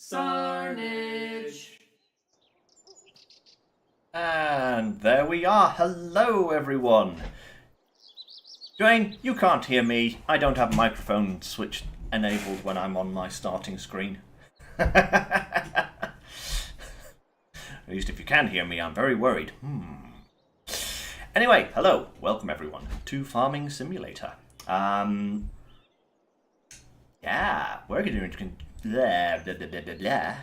Sarnage. And there we are. Hello, everyone. Dwayne, you can't hear me. I don't have microphone switch enabled when I'm on my starting screen. At least if you can hear me, I'm very worried. Anyway, hello. Welcome, everyone, to Farming Simulator. Yeah, we're going to... Blah, blah, blah, blah, blah, blah.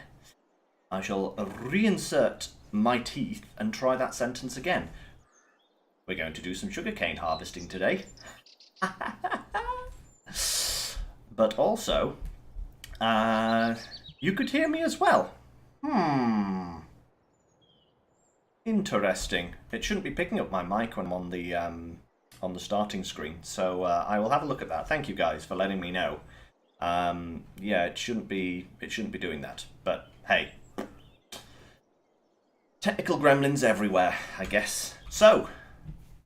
I shall reinsert my teeth and try that sentence again. We're going to do some sugarcane harvesting today. But also, you could hear me as well. Interesting. It shouldn't be picking up my mic when I'm on the starting screen, so I will have a look at that. Thank you guys for letting me know. Yeah, it shouldn't be doing that. But hey, technical gremlins everywhere, I guess. So,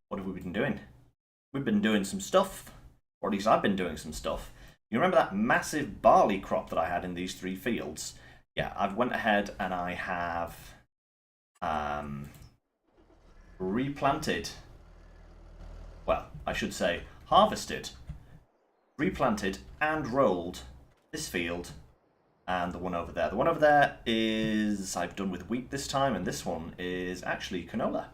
what have we been doing? We've been doing some stuff, or at least I've been doing some stuff. You remember that massive barley crop that I had in these 3 fields? Yeah, I've went ahead and I have replanted. Well, I should say harvested, replanted and rolled this field and the one over there. The one over there is I've done with wheat this time, and this one is actually canola,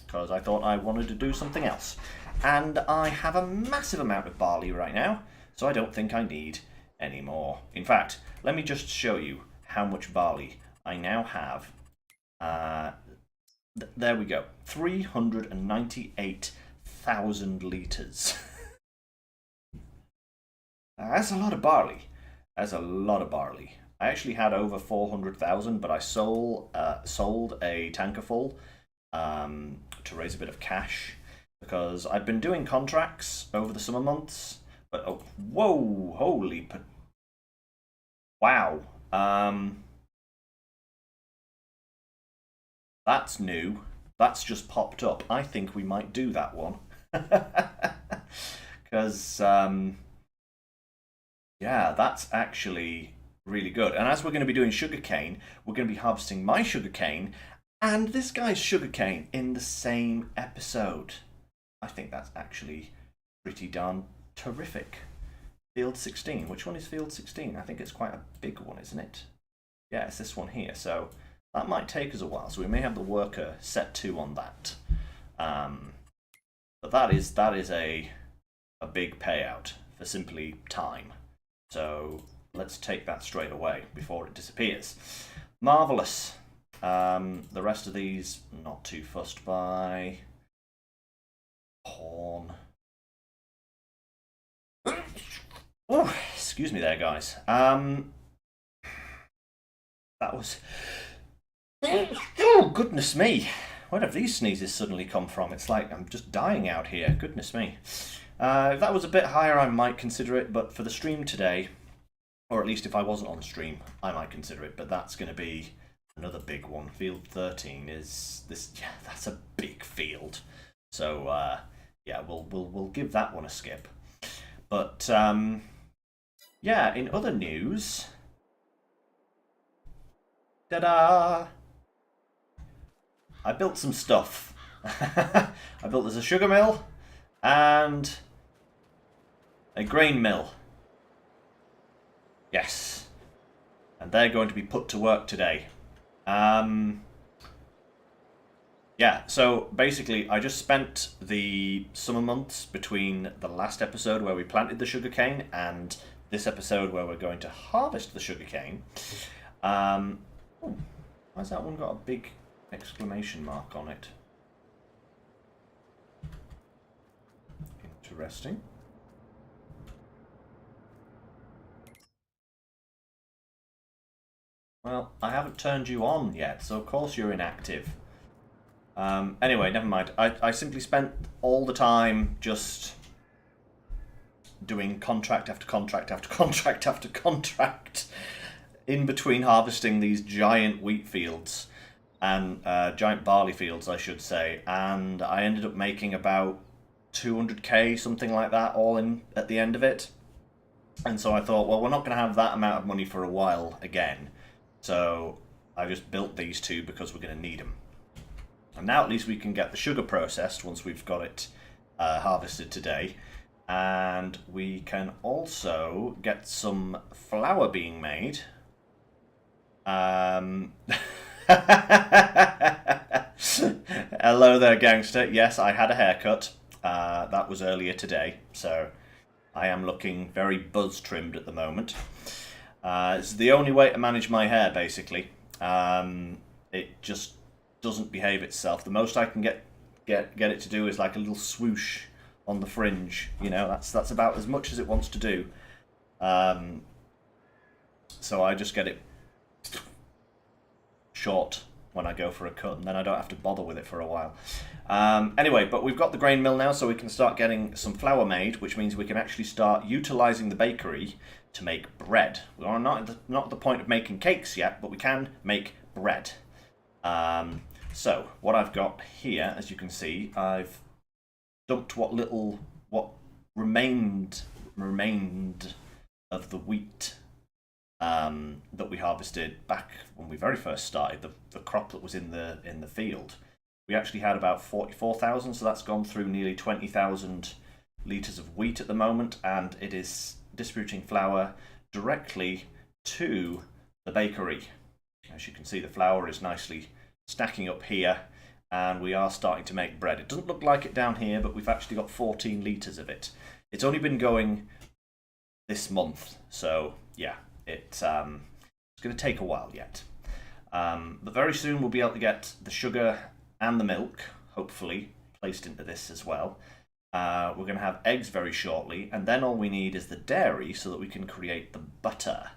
because I thought I wanted to do something else. And I have a massive amount of barley right now, so I don't think I need any more. In fact, let me just show you how much barley I now have. There we go, 398,000 litres. That's a lot of barley. That's a lot of barley. I actually had over 400,000, but I sold a tanker full to raise a bit of cash, because I've been doing contracts over the summer months. But oh, whoa, holy, wow, that's new. That's just popped up. I think we might do that one, because yeah, that's actually really good. And as we're going to be doing sugarcane, we're going to be harvesting my sugarcane and this guy's sugarcane in the same episode. I think that's actually pretty darn terrific. Field 16. Which one is Field 16? I think it's quite a big one, isn't it? Yeah, it's this one here. So that might take us a while. So we may have the worker set 2 on that. But that is a big payout for simply time. So let's take that straight away before it disappears. Marvellous. The rest of these, not too fussed by. Corn. Oh, excuse me there, guys. That was... Oh, goodness me. Where have these sneezes suddenly come from? It's like I'm just dying out here. Goodness me. If that was a bit higher, I might consider it, but for the stream today, or at least if I wasn't on stream, I might consider it, but that's going to be another big one. Field 13 is this. Yeah, that's a big field. So yeah, we'll give that one a skip. But yeah, in other news, ta-da! I built some stuff. I built there's a sugar mill and a grain mill. Yes. And they're going to be put to work today. Yeah, so basically I just spent the summer months between the last episode where we planted the sugarcane and this episode where we're going to harvest the sugarcane. Oh, why's that one got a big exclamation mark on it? Interesting. Well, I haven't turned you on yet, so of course you're inactive. Anyway, never mind. I simply spent all the time just doing contract after contract after contract after contract in between harvesting these giant wheat fields and giant barley fields, I should say, and I ended up making about 200k, something like that, all in at the end of it. And so I thought, well, we're not going to have that amount of money for a while again. So I just built these two because we're going to need them. And now at least we can get the sugar processed once we've got it harvested today. And we can also get some flour being made. Hello there, gangster. Yes, I had a haircut. That was earlier today, so I am looking very buzz-trimmed at the moment. It's the only way to manage my hair, basically. It just doesn't behave itself. The most I can get it to do is like a little swoosh on the fringe. You know, that's about as much as it wants to do. So I just get it short when I go for a cut, and then I don't have to bother with it for a while. Anyway, but we've got the grain mill now, so we can start getting some flour made, which means we can actually start utilising the bakery to make bread. We are not at the point of making cakes yet, but we can make bread. So what I've got here, as you can see, I've dumped what remained of the wheat that we harvested back when we very first started, the crop that was in the field. We actually had about 44,000, so that's gone through nearly 20,000 litres of wheat at the moment, and it is distributing flour directly to the bakery. As you can see, the flour is nicely stacking up here, and we are starting to make bread. It doesn't look like it down here, but we've actually got 14 litres of it. It's only been going this month, so yeah, it's going to take a while yet. But very soon we'll be able to get the sugar and the milk, hopefully, placed into this as well. We're going to have eggs very shortly, and then all we need is the dairy so that we can create the butter.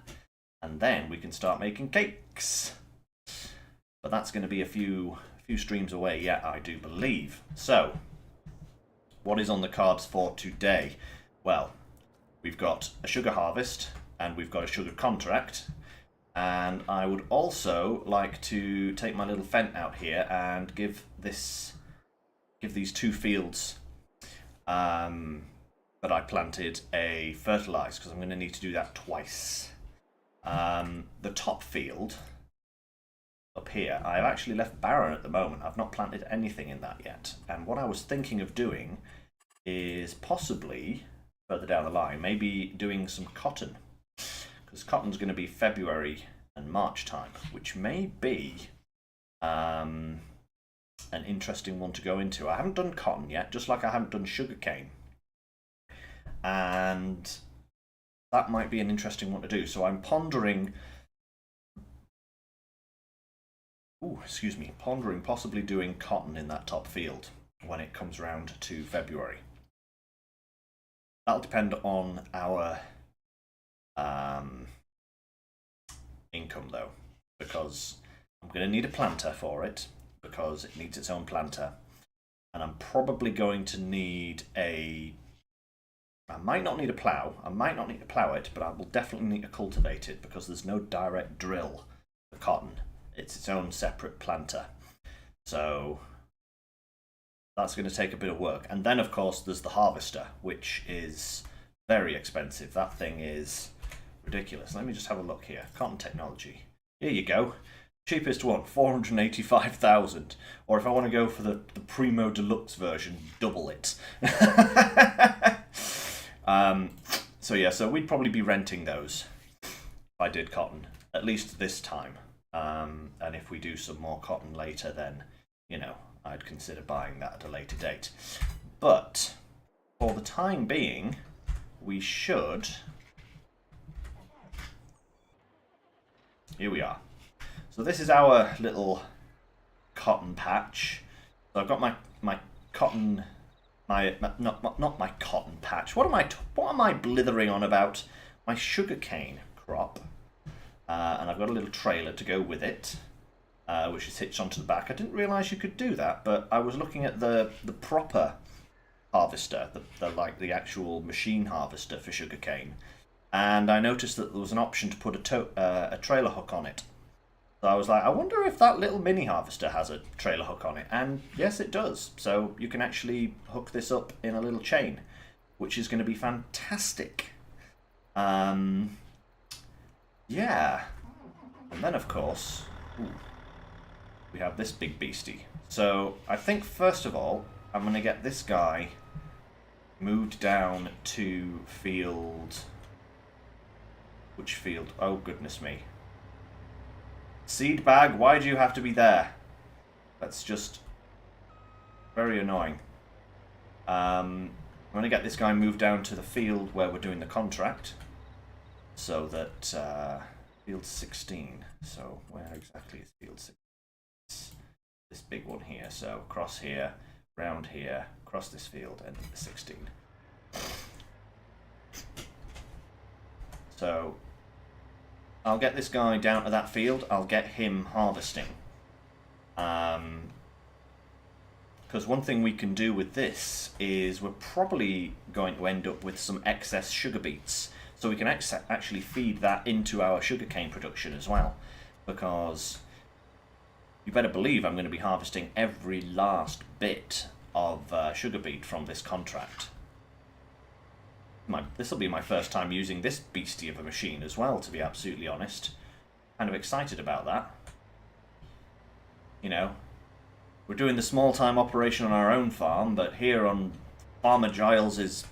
And then we can start making cakes. But that's going to be a few streams away yet, I do believe. So, what is on the cards for today? Well, we've got a sugar harvest, and we've got a sugar contract. And I would also like to take my little fent out here and give these two fields that I planted a fertilise, because I'm going to need to do that twice. The top field up here, I've actually left barren at the moment. I've not planted anything in that yet. And what I was thinking of doing is possibly, further down the line, maybe doing some cotton. Because cotton's going to be February and March time, which may be an interesting one to go into. I haven't done cotton yet, just like I haven't done sugarcane. And that might be an interesting one to do. So I'm pondering possibly doing cotton in that top field when it comes round to February. That'll depend on our income, though, because I'm going to need a planter for it, because it needs its own planter, and I'm probably going to need I might not need a plough, I might not need to plough it, but I will definitely need to cultivate it, because there's no direct drill for cotton. It's its own separate planter. So that's going to take a bit of work. And then, of course, there's the harvester, which is very expensive. That thing is ridiculous. Let me just have a look here. Cotton technology. Here you go. Cheapest one, 485,000. Or if I want to go for the Primo Deluxe version, double it. So yeah, so we'd probably be renting those if I did cotton, at least this time. And if we do some more cotton later, then, you know, I'd consider buying that at a later date. But for the time being, we should... Here we are. So this is our little cotton patch. So I've got my cotton... not my cotton patch. What am I blithering on about? My sugarcane crop. And I've got a little trailer to go with it, which is hitched onto the back. I didn't realise you could do that, but I was looking at the proper harvester, the actual machine harvester for sugarcane, and I noticed that there was an option to put a trailer hook on it. So I was like, I wonder if that little mini harvester has a trailer hook on it, and yes, it does. So you can actually hook this up in a little chain, which is going to be fantastic. Yeah. And then, of course, we have this big beastie. So I think, first of all, I'm going to get this guy moved down to field... Which field? Oh, goodness me. Seed bag, why do you have to be there? That's just very annoying. I'm going to get this guy moved down to the field where we're doing the contract. So that... field 16. So where exactly is field 16? This big one here. So across here, round here, across this field, and 16. So I'll get this guy down to that field. I'll get him harvesting. Because one thing we can do with this is we're probably going to end up with some excess sugar beets. So we can actually feed that into our sugarcane production as well. Because you better believe I'm going to be harvesting every last bit of sugar beet from this contract. This will be my first time using this beastie of a machine as well, to be absolutely honest. Kind of excited about that. You know, we're doing the small-time operation on our own farm, but here on Farmer Giles's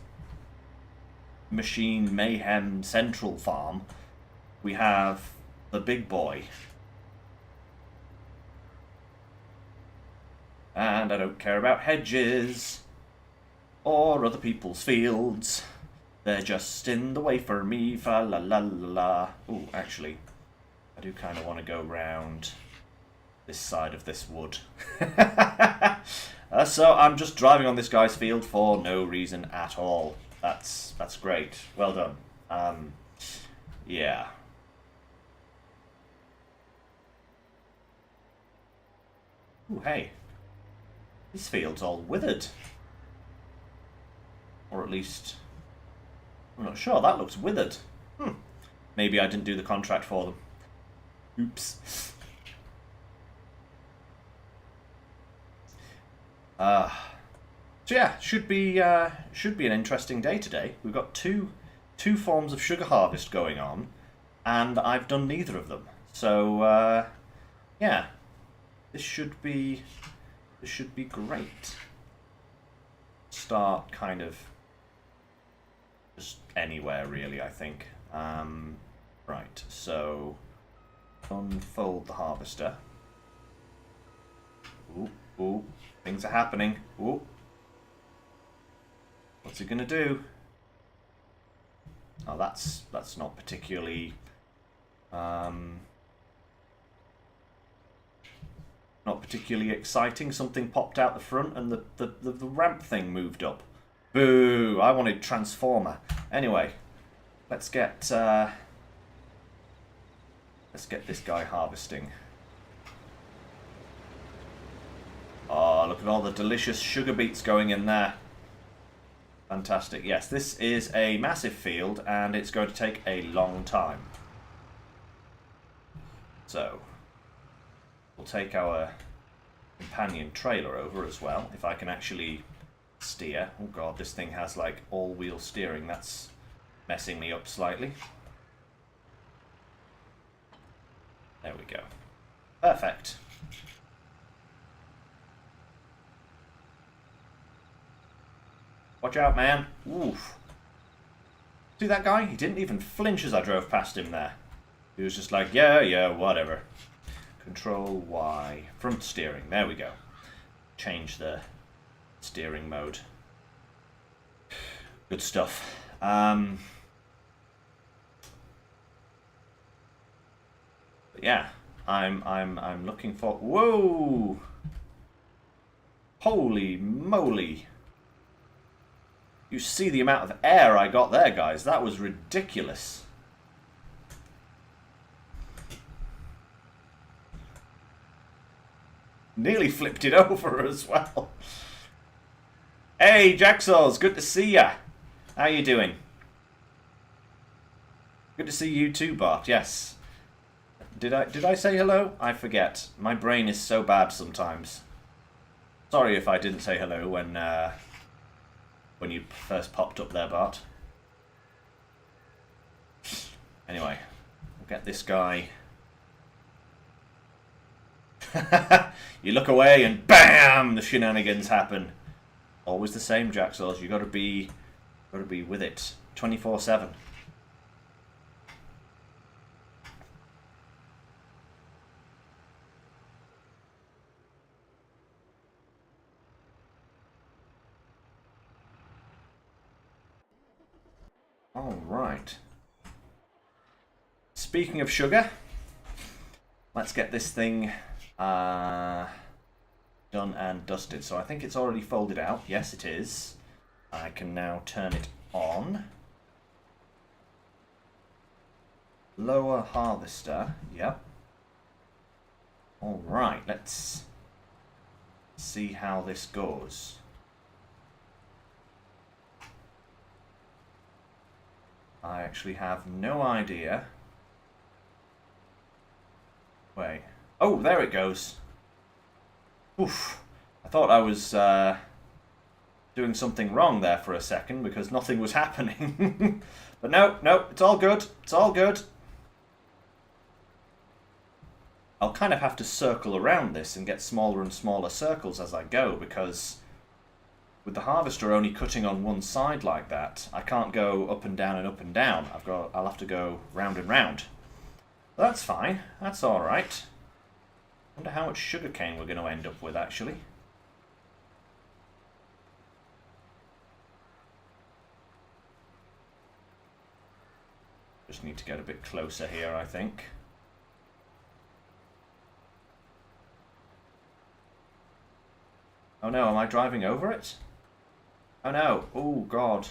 Machine Mayhem Central Farm, we have the big boy. And I don't care about hedges or other people's fields. They're just in the way for me, fa la la la la. Ooh, actually, I do kind of want to go round this side of this wood. So I'm just driving on this guy's field for no reason at all. That's great. Well done. Yeah. Ooh, hey. This field's all withered. Or at least... I'm not sure. That looks withered. Maybe I didn't do the contract for them. Oops. So yeah, should be an interesting day today. We've got two forms of sugar harvest going on, and I've done neither of them. So yeah, this should be great. Start kind of just anywhere really, I think. Right, so unfold the harvester. Ooh, ooh, things are happening. Ooh. What's it gonna do? Oh, that's not particularly not particularly exciting. Something popped out the front and the ramp thing moved up. Boo! I wanted transformer. Anyway, let's get this guy harvesting. Oh, look at all the delicious sugar beets going in there. Fantastic. Yes, this is a massive field and it's going to take a long time. So, we'll take our companion trailer over as well, if I can actually steer. Oh god, this thing has like all-wheel steering. That's messing me up slightly. There we go. Perfect. Watch out, man. Oof. See that guy? He didn't even flinch as I drove past him there. He was just like, yeah, whatever. Control Y. Front steering. There we go. Change the steering mode. Good stuff. But yeah, I'm looking for... Whoa! Holy moly! You see the amount of air I got there, guys. That was ridiculous. Nearly flipped it over as well. Hey, Jacksaws, good to see ya. How you doing? Good to see you too, Bart. Yes. Did I say hello? I forget. My brain is so bad sometimes. Sorry if I didn't say hello when you first popped up there, Bart. Anyway, we'll get this guy You look away and BAM! The shenanigans happen. Always the same, Jacksaws. You gotta be with it. 24/7. Alright. Speaking of sugar, let's get this thing done and dusted. So I think it's already folded out. Yes, it is. I can now turn it on. Lower harvester. Yep. Alright, let's see how this goes. I actually have no idea. Wait. Oh, there it goes. Oof. I thought I was doing something wrong there for a second because nothing was happening. But no, it's all good. It's all good. I'll kind of have to circle around this and get smaller and smaller circles as I go because with the harvester only cutting on one side like that, I can't go up and down and up and down. I'll have to go round and round. That's fine. That's all right. Wonder how much sugarcane we're going to end up with, actually. Just need to get a bit closer here, I think. Oh no, am I driving over it? Oh no. Oh god.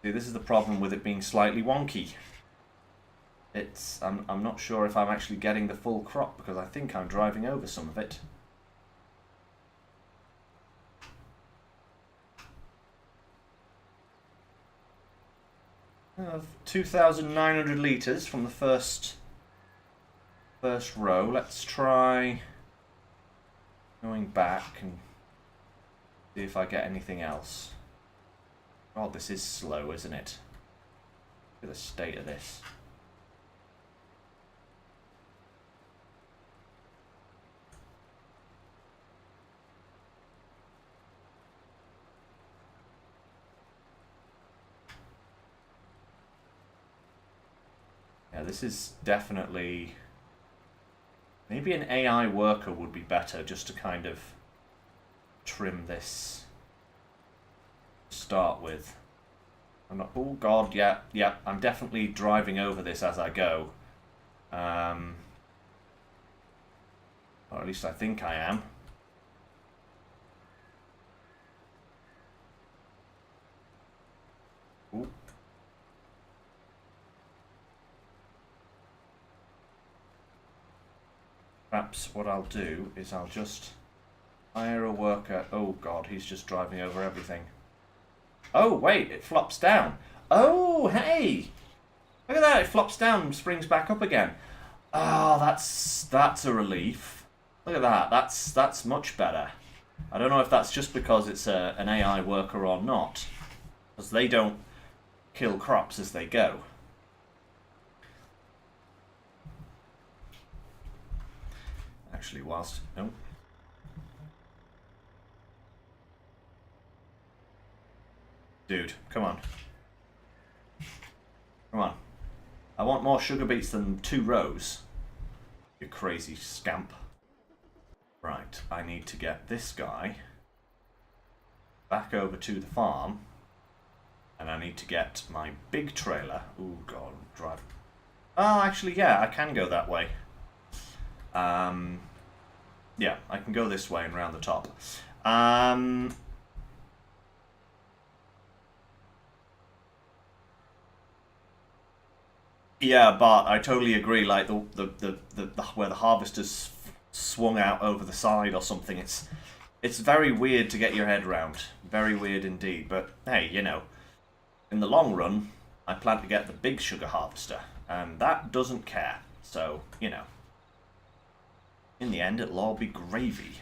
See, this is the problem with it being slightly wonky. I'm not sure if I'm actually getting the full crop because I think I'm driving over some of it. I have 2,900 litres from the first row. Let's try going back and see if I get anything else. God, this is slow, isn't it? Look at the state of this. Yeah, this is definitely... Maybe an AI worker would be better just to kind of trim this to start with. I'm not... Oh god, yeah, I'm definitely driving over this as I go. Or at least I think I am. Ooh. Perhaps what I'll do is I'll just hire a worker. Oh god, he's just driving over everything. Oh wait, it flops down. Oh hey, look at that! It flops down and springs back up again. Oh, that's a relief. Look at that. That's much better. I don't know if that's just because it's an AI worker or not, because they don't kill crops as they go. Actually, whilst... No. Dude, come on. Come on. I want more sugar beets than 2 rows. You crazy scamp. Right, I need to get this guy back over to the farm. And I need to get my big trailer. Ooh, God, drive. Oh, actually, yeah, I can go that way. Yeah, I can go this way and round the top. Yeah, but I totally agree. Like the where the harvesters swung out over the side or something. It's very weird to get your head round. Very weird indeed. But hey, you know, in the long run, I plan to get the big sugar harvester, and that doesn't care. So you know. In the end, it'll all be gravy.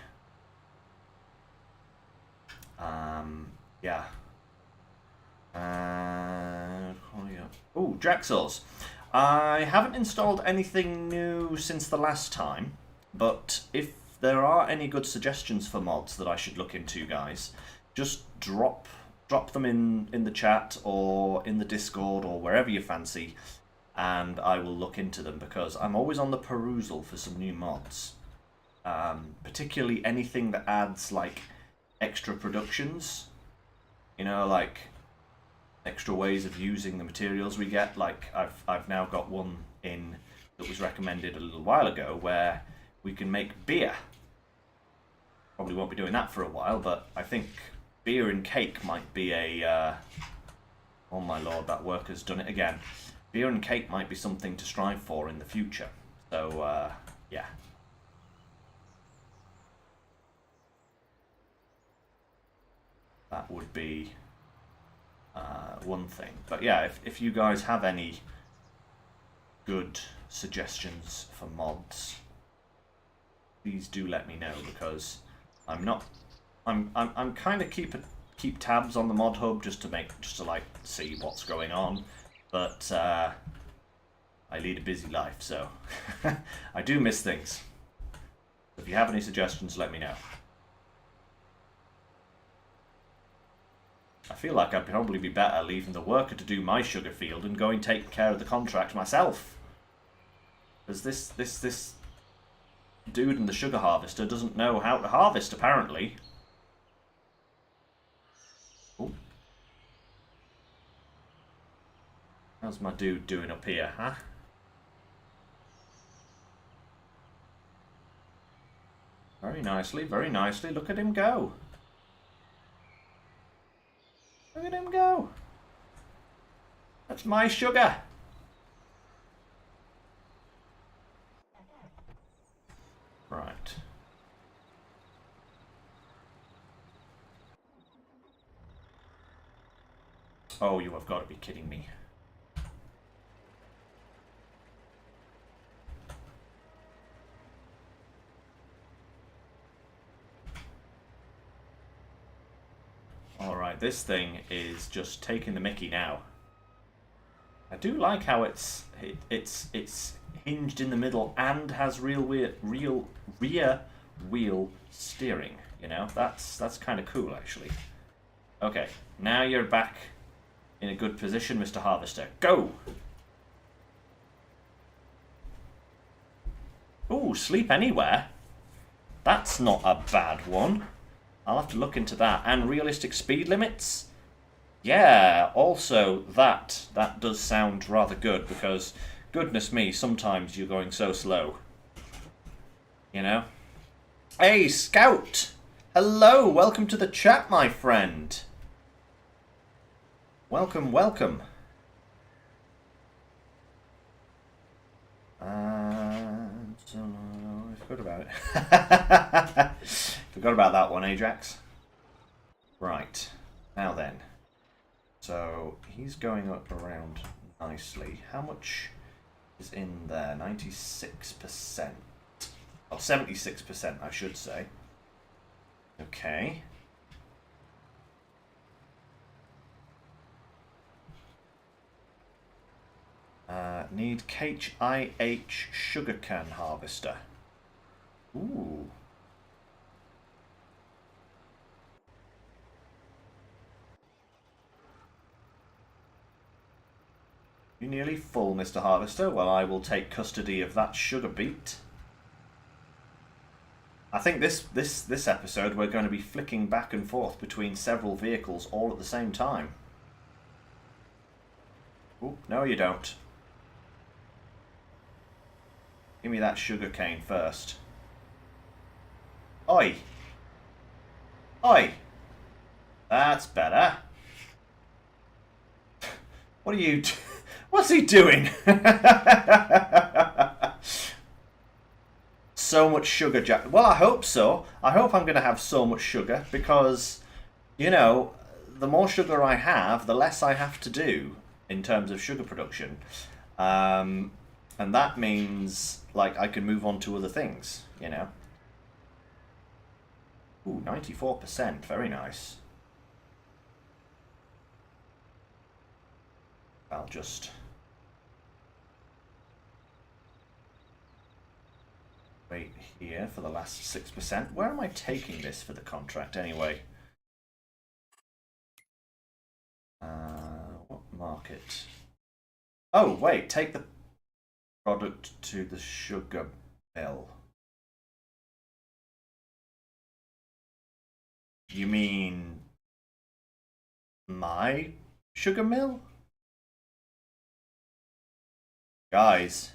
Yeah. Oh, Jacksaws. I haven't installed anything new since the last time. But if there are any good suggestions for mods that I should look into, guys, just drop them in the chat or in the Discord or wherever you fancy, and I will look into them, because I'm always on the perusal for some new mods. Particularly anything that adds like extra productions, you know, like extra ways of using the materials we get. Like I've now got one in that was recommended a little while ago where we can make beer. Probably won't be doing that for a while, but I think beer and cake might be a oh my lord, that worker's done it again. Beer and cake might be something to strive for in the future. So yeah. That would be one thing. But yeah, if you guys have any good suggestions for mods, please do let me know, because I'm kind of keep tabs on the mod hub just to like see what's going on, but I lead a busy life, so I do miss things. If you have any suggestions, let me know. I feel like I'd probably be better leaving the worker to do my sugar field and going taking care of the contract myself. Because this dude in the sugar harvester doesn't know how to harvest, apparently. Ooh. How's my dude doing up here, huh? Very nicely, very nicely. Look at him go. Look at him go. That's my sugar. Right. Oh, you have got to be kidding me. Alright, this thing is just taking the mickey now. I do like how it's hinged in the middle and has rear wheel steering, you know? That's kind of cool, actually. Okay, now you're back in a good position, Mr. Harvester. Go! Ooh, sleep anywhere? That's not a bad one. I'll have to look into that. And realistic speed limits? Yeah, also that does sound rather good, because goodness me, sometimes you're going so slow. You know? Hey, Scout! Hello, welcome to the chat, my friend. Welcome, welcome. I forgot about it. Forgot about that one, Ajax. Right, now then. So, he's going up around nicely. How much is in there? 96%. Oh, 76%, I should say. Okay. Need HIH Sugarcane Harvester. Ooh. You nearly full, Mr. Harvester? Well, I will take custody of that sugar beet. I think this episode we're going to be flicking back and forth between several vehicles all at the same time. Ooh, no you don't. Give me that sugar cane first. Oi! Oi! That's better. What are you... What's he doing? So much sugar, Jack. Well, I hope so. I hope I'm going to have so much sugar, because, you know, the more sugar I have, the less I have to do in terms of sugar production. And that means, like, I can move on to other things, you know. Ooh, 94%. Very nice. I'll just... Wait here for the last 6%. Where am I taking this for the contract anyway? What market? Oh, wait, take the product to the sugar mill. You mean my sugar mill? Guys.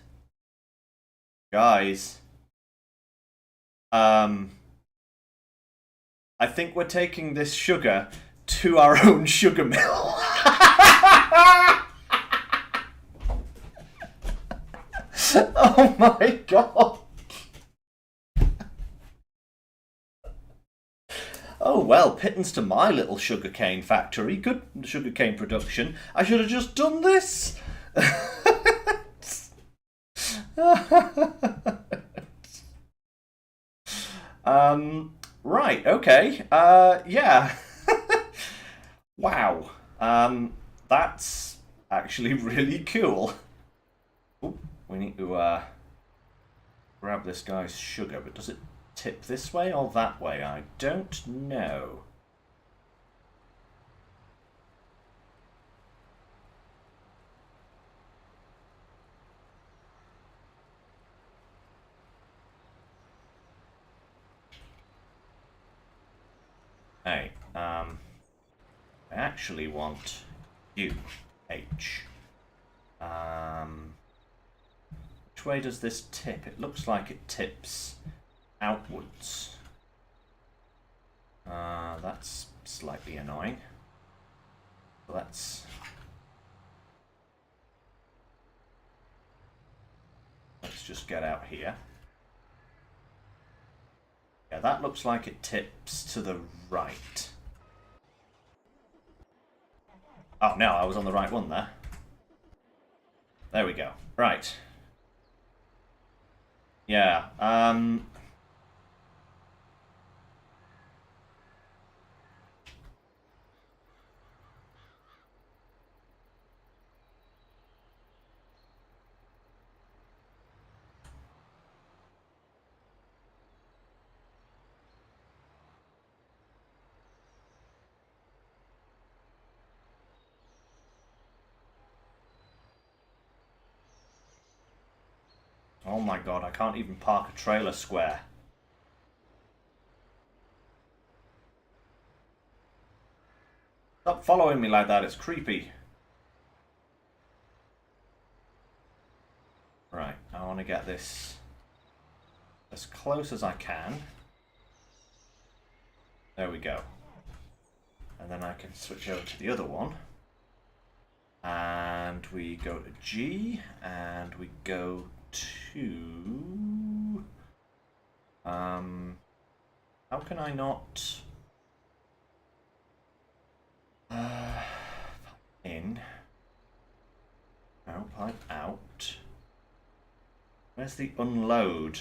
I think we're taking this sugar to our own sugar mill. Oh my god. Oh well, pittance to my little sugarcane factory. Good sugarcane production. I should have just done this. Right, okay. Yeah. Wow. That's actually really cool. Ooh, we need to grab this guy's sugar, but does it tip this way or that way? I don't know. Hey, I actually want you, H. Which way does this tip? It looks like it tips outwards. That's slightly annoying. Let's just get out here. Yeah, that looks like it tips to the right. Oh, no, I was on the right one there. There we go. Right. Yeah, oh my god, I can't even park a trailer square. Stop following me like that, it's creepy. Right, I want to get this as close as I can. There we go. And then I can switch over to the other one. And we go to G, and we go to... how can I not... in. No, pipe out. Where's the unload?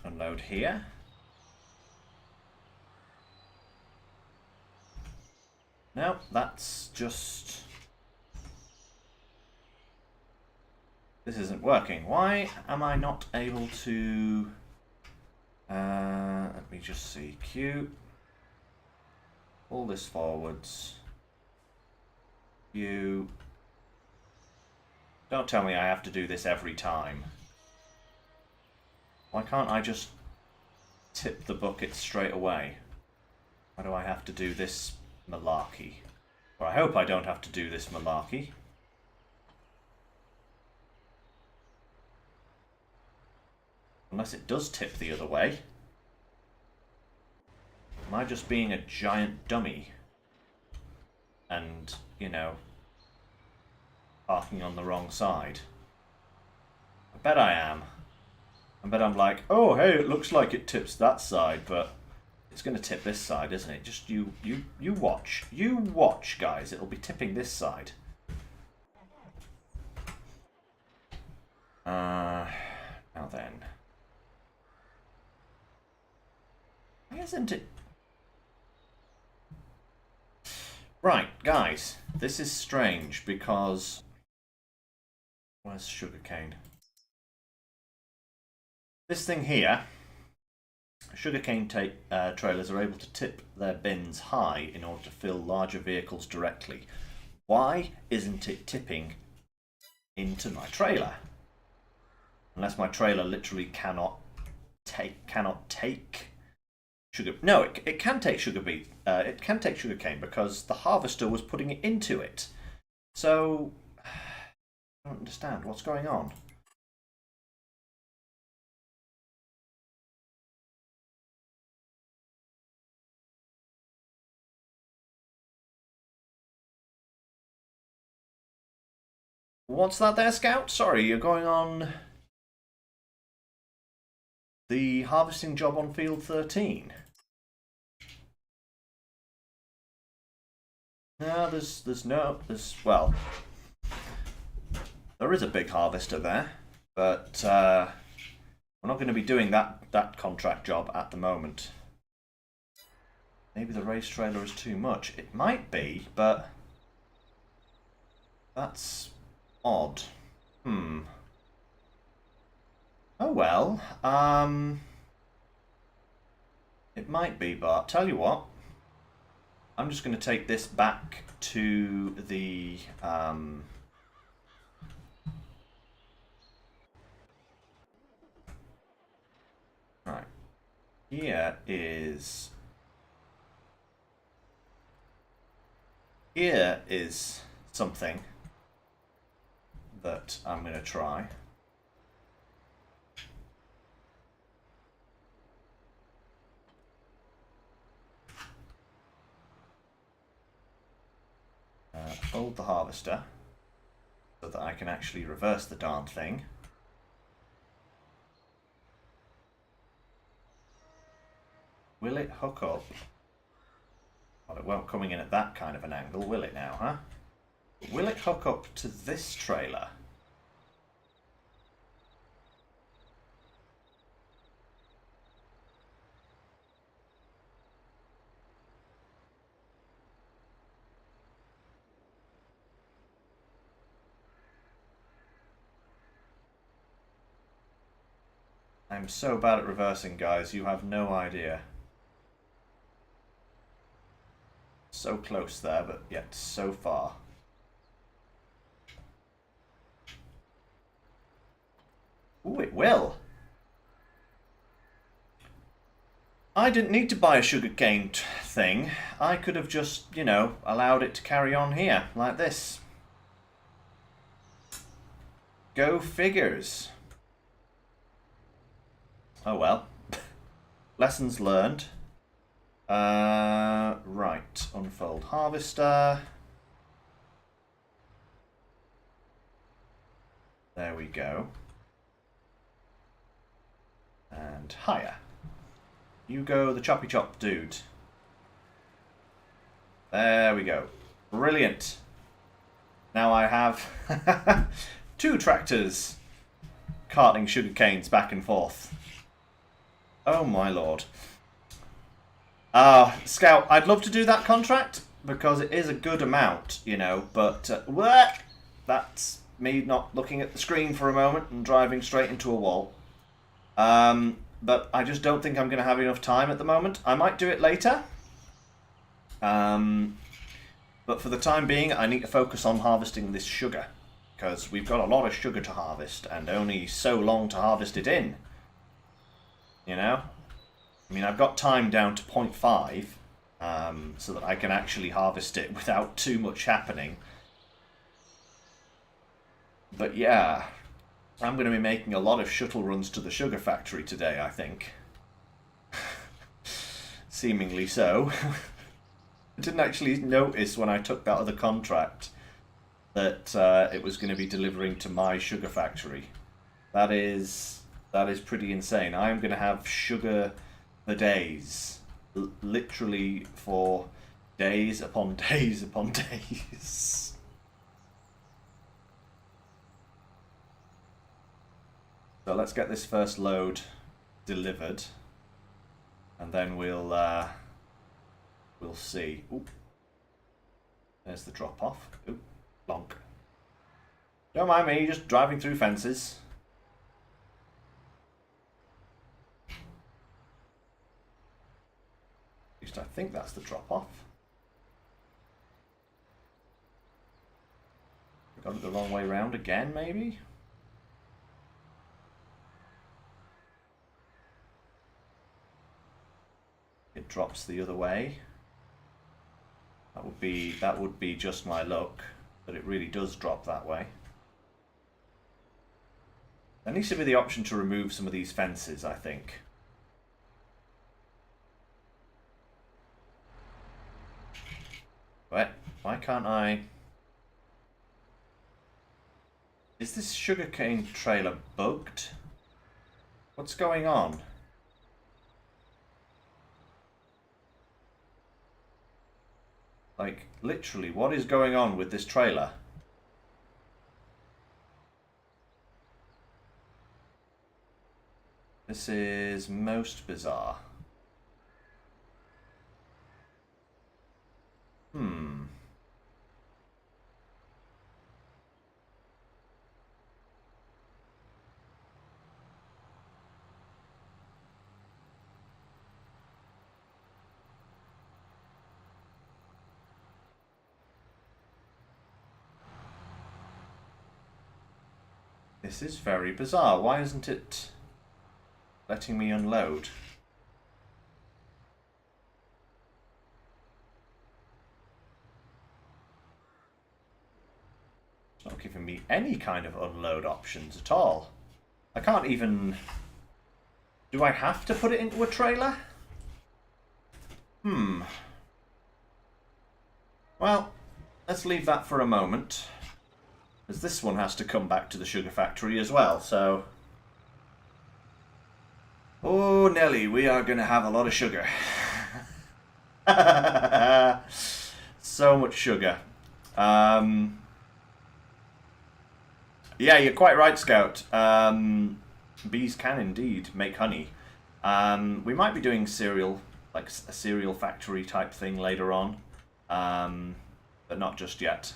Unload here. No, that's just... This isn't working. Why am I not able to... let me just see. Q. Pull this forwards. Q. Don't tell me I have to do this every time. Why can't I just tip the bucket straight away? Why do I have to do this malarkey? Or I hope I don't have to do this malarkey. Unless it does tip the other way. Am I just being a giant dummy? And, you know, parking on the wrong side? I bet I am. I bet I'm like, oh hey, it looks like it tips that side, but it's going to tip this side, isn't it? Just you watch. You watch, guys. It'll be tipping this side. Now Now then. Why isn't it? Right, guys, this is strange because... Where's sugarcane? This thing here, sugarcane trailers are able to tip their bins high in order to fill larger vehicles directly. Why isn't it tipping into my trailer? Unless my trailer literally cannot take sugar. No, it can take sugar beet. It can take sugarcane because the harvester was putting it into it. So I don't understand what's going on. What's that there, Scout? Sorry, you're going on the harvesting job on field 13. No, well, there is a big harvester there, but we're not going to be doing that contract job at the moment. Maybe the race trailer is too much. It might be, but that's odd. Oh well. It might be, but tell you what. I'm just going to take this back to the right. Here is something that I'm going to try. Fold the harvester so that I can actually reverse the darn thing. Will it hook up? Well, it won't coming in at that kind of an angle, will it now, huh? But will it hook up to this trailer? I'm so bad at reversing, guys, you have no idea. So close there, but yet so far. Ooh, it will. I didn't need to buy a sugarcane thing. I could have just, you know, allowed it to carry on here, like this. Go figures. Oh well. Lessons learned. Right, unfold harvester. There we go. And hire. You go, the choppy chop dude. There we go. Brilliant. Now I have 2 tractors carting sugar canes back and forth. Oh my lord. Scout, I'd love to do that contract because it is a good amount, you know, but that's me not looking at the screen for a moment and driving straight into a wall. But I just don't think I'm going to have enough time at the moment. I might do it later. But for the time being, I need to focus on harvesting this sugar because we've got a lot of sugar to harvest and only so long to harvest it in. You know? I mean, I've got time down to 0.5 so that I can actually harvest it without too much happening. But yeah, I'm going to be making a lot of shuttle runs to the sugar factory today, I think. Seemingly so. I didn't actually notice when I took that other contract that it was going to be delivering to my sugar factory. That is pretty insane. I am going to have sugar for days. Literally for days upon days upon days. So let's get this first load delivered, and then we'll see. Oop. There's the drop off. Oop, lonk. Don't mind me, just driving through fences. At least I think that's the drop off. Got it the wrong way round again, maybe? It drops the other way. That would be just my luck, but it really does drop that way. There needs to be the option to remove some of these fences, I think. Why can't I... Is this sugarcane trailer bugged? What's going on? Like, literally, what is going on with this trailer? This is most bizarre. This is very bizarre. Why isn't it letting me unload? It's not giving me any kind of unload options at all. I can't even... Do I have to put it into a trailer? Well, let's leave that for a moment, as this one has to come back to the sugar factory as well, so... Oh, Nelly, we are going to have a lot of sugar. So much sugar. Yeah, you're quite right, Scout. Bees can indeed make honey. We might be doing cereal, like a cereal factory type thing later on, but not just yet.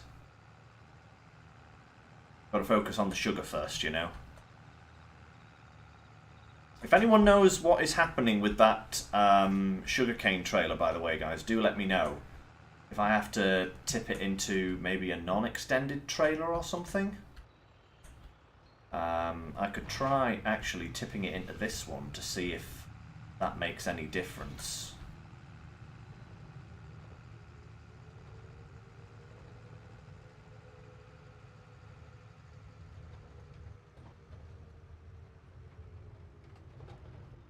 Got to focus on the sugar first, you know. If anyone knows what is happening with that sugarcane trailer, by the way, guys, do let me know. If I have to tip it into maybe a non-extended trailer or something. I could try actually tipping it into this one to see if that makes any difference.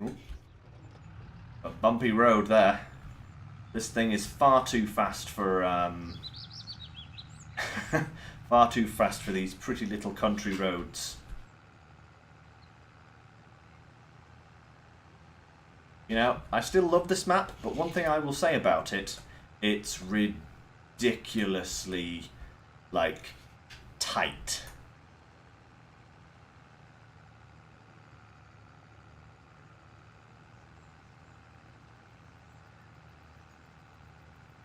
Ooh. A bumpy road there. This thing is far too fast for far too fast for these pretty little country roads. You know, I still love this map, but one thing I will say about it, it's ridiculously, like, tight.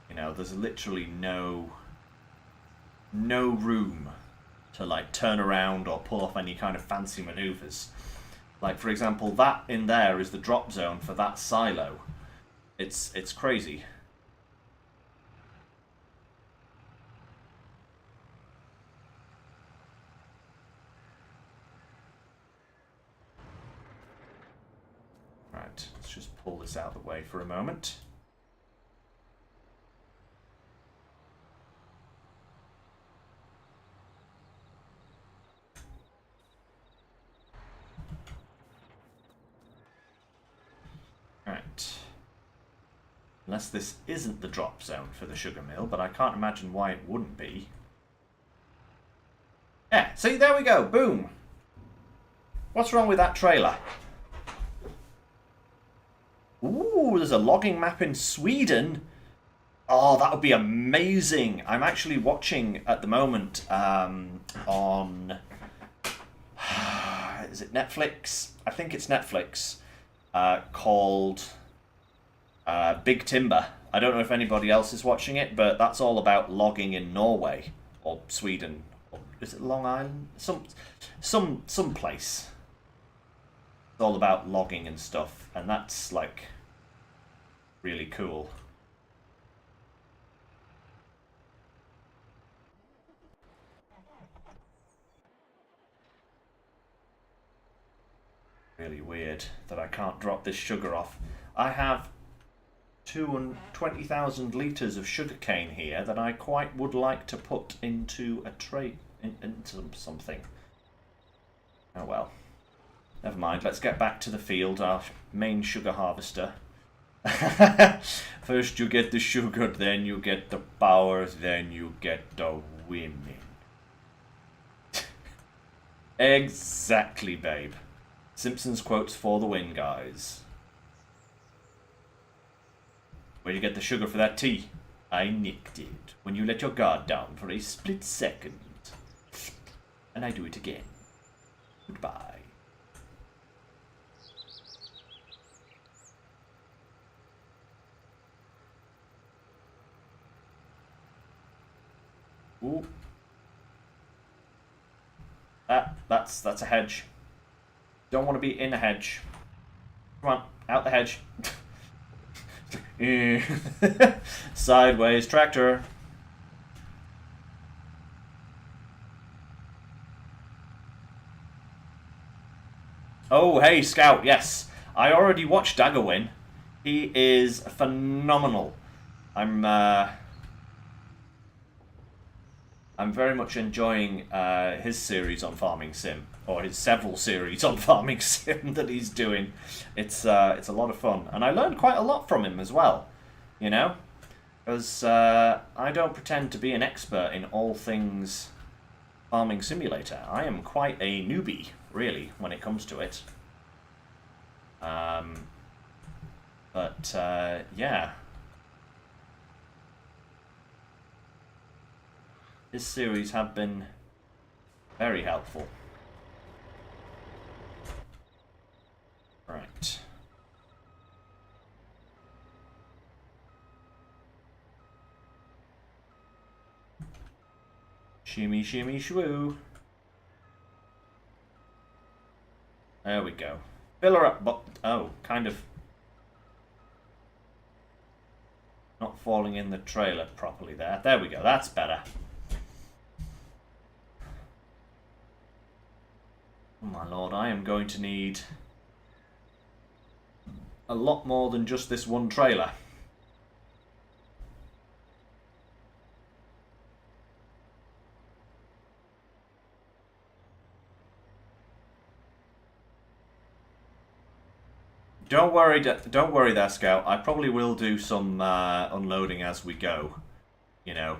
You know, there's literally no room to, like, turn around or pull off any kind of fancy maneuvers. Like, for example, that in there is the drop zone for that silo. It's crazy. Right, let's just pull this out of the way for a moment. Right. Unless this isn't the drop zone for the sugar mill, but I can't imagine why it wouldn't be. Yeah, see, there we go, boom. What's wrong with that trailer? Ooh, there's a logging map in Sweden. Oh, that would be amazing. I'm actually watching at the moment on... is it Netflix? I think it's Netflix, called Big Timber. I don't know if anybody else is watching it, but that's all about logging in Norway or Sweden. Or is it Long Island? Some place. It's all about logging and stuff, and that's like really cool. Really weird that I can't drop this sugar off. I have 220,000 litres of sugarcane here that I quite would like to put into a tray, into something. Oh well. Never mind, let's get back to the field, our main sugar harvester. First you get the sugar, then you get the power, then you get the women. Exactly, babe. Simpsons quotes for the win, guys. Where'd you get the sugar for that tea? I nicked it when you let your guard down for a split second. And I do it again. Goodbye. Ooh. That's a hedge. Don't want to be in a hedge. Come on, out the hedge. Sideways tractor. Oh, hey, Scout, yes. I already watched Dagger win. He is phenomenal. I'm very much enjoying his series on Farming Sim, or his several series on Farming Sim that he's doing. It's a lot of fun, and I learned quite a lot from him as well, you know, because I don't pretend to be an expert in all things Farming Simulator. I am quite a newbie, really, when it comes to it. Yeah. This series have been very helpful. Right. Shimmy, shimmy, shwoo. There we go. Fill her up, but oh, kind of not falling in the trailer properly there. There we go, that's better. Oh my lord, I am going to need a lot more than just this one trailer. Don't worry there, Scout. I probably will do some unloading as we go. You know,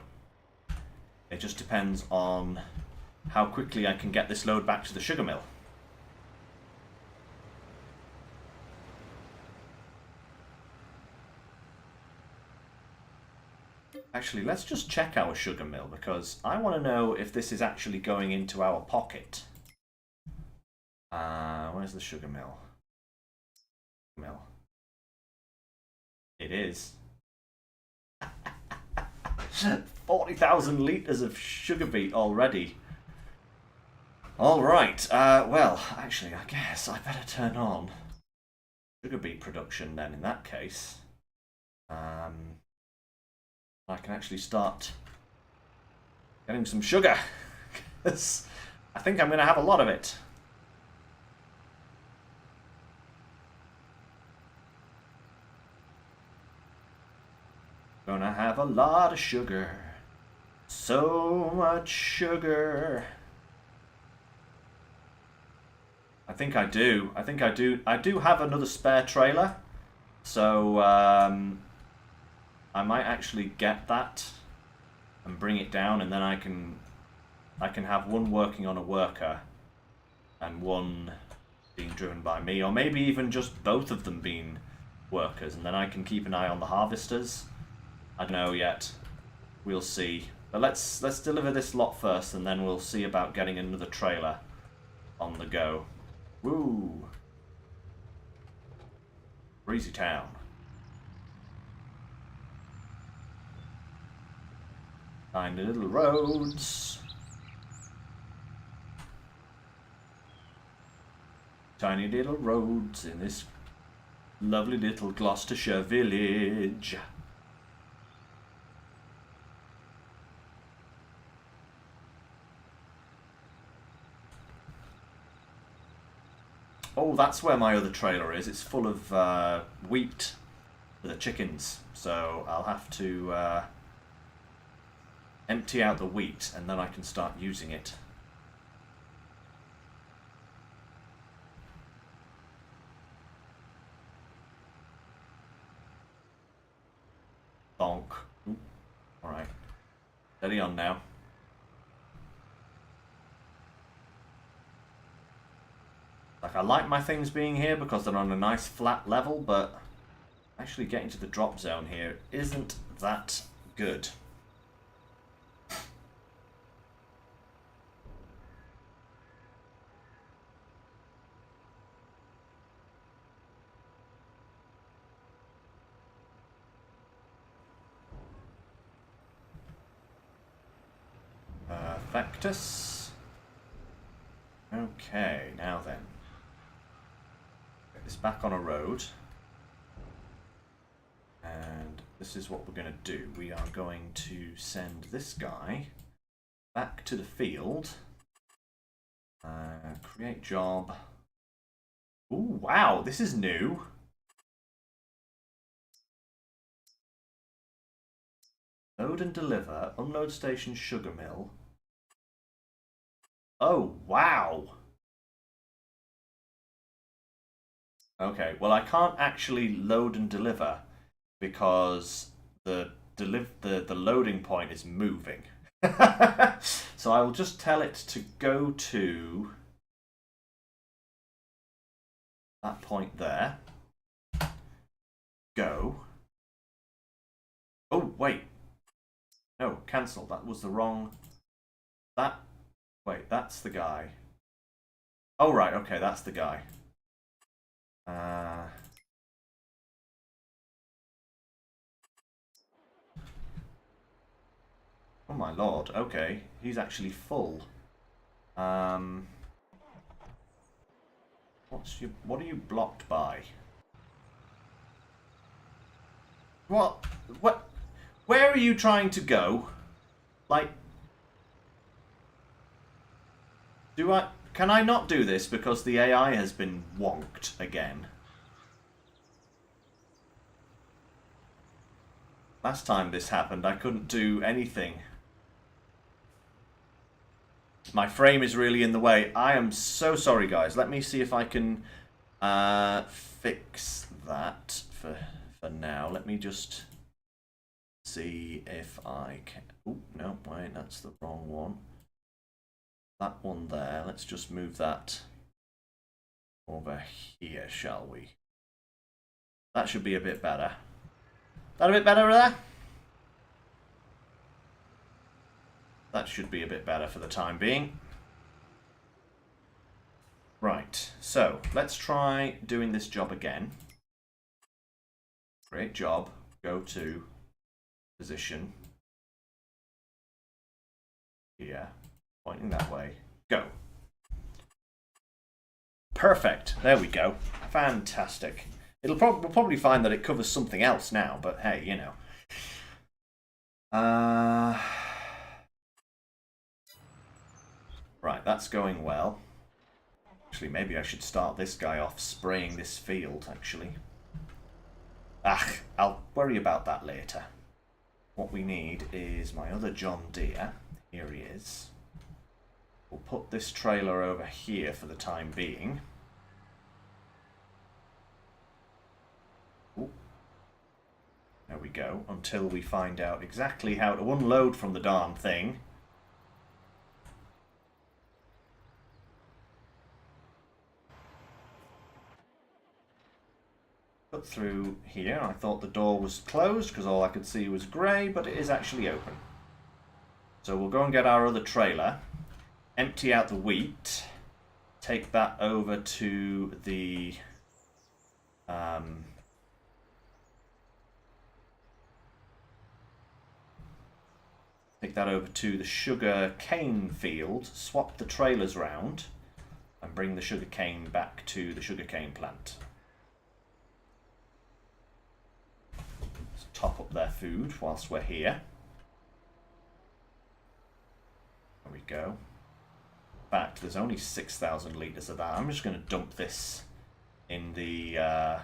it just depends on how quickly I can get this load back to the sugar mill. Actually, let's just check our sugar mill, because I want to know if this is actually going into our pocket. Where's the sugar mill? It is. 40,000 litres of sugar beet already. Alright, well, actually, I guess I better turn on sugar beet production then in that case. I can actually start getting some sugar, because I think I'm going to have a lot of it. Gonna have a lot of sugar. So much sugar. I think I do. I do have another spare trailer. So, I might actually get that and bring it down, and then I can have one working on a worker and one being driven by me, or maybe even just both of them being workers, and then I can keep an eye on the harvesters. I don't know yet. We'll see. But let's deliver this lot first, and then we'll see about getting another trailer on the go. Woo! Breezy Town. Tiny little roads. Tiny little roads in this lovely little Gloucestershire village. Oh, that's where my other trailer is. It's full of wheat for the chickens. So I'll have to empty out the wheat and then I can start using it. Bonk. Alright. Steady on now. Like, I like my things being here because they're on a nice flat level, but actually getting to the drop zone here isn't that good. Perfectus. Okay, now then. Get this back on a road. And this is what we're going to do. We are going to send this guy back to the field. Create job. Ooh, wow, this is new. Load and deliver, unload station sugar mill. Oh, wow. Okay, well I can't actually load and deliver because the loading point is moving. So I will just tell it to go to that point there. Go. Oh, wait. No, cancel. That was the wrong... Wait, that's the guy. Oh, right, okay, that's the guy. Oh my lord, okay. He's actually full. What are you blocked by? What? Where are you trying to go? Like... Can I not do this because the AI has been wonked again? Last time this happened, I couldn't do anything. My frame is really in the way. I am so sorry, guys. Let me see if I can fix that for now. Let me just see if I can... Oh, no, wait, that's the wrong one. That one there, let's just move that over here, shall we? That should be a bit better. That a bit better there? That should be a bit better for the time being. Right, so let's try doing this job again. Create job, go to position. Here. Pointing that way. Go. Perfect. There we go. Fantastic. We'll probably find that it covers something else now, but hey, you know. Right, that's going well. Actually, maybe I should start this guy off spraying this field, actually. I'll worry about that later. What we need is my other John Deere. Here he is. We'll put this trailer over here for the time being. Ooh. There we go, until we find out exactly how to unload from the darn thing. Put through here. I thought the door was closed because all I could see was grey, but it is actually open. So we'll go and get our other trailer. Empty out the wheat, take that over to the sugar cane field, swap the trailers round, and bring the sugar cane back to the sugarcane plant. Let's top up their food whilst we're here. There we go. In fact, there's only 6,000 litres of that. I'm just going to dump this in the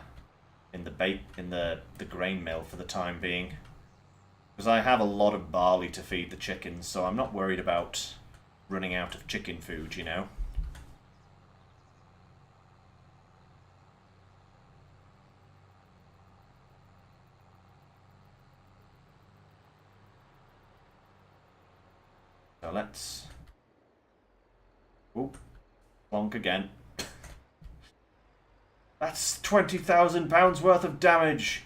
grain mill for the time being, because I have a lot of barley to feed the chickens, so I'm not worried about running out of chicken food, you know. So let's... Oop. Plonk again. That's £20,000 worth of damage,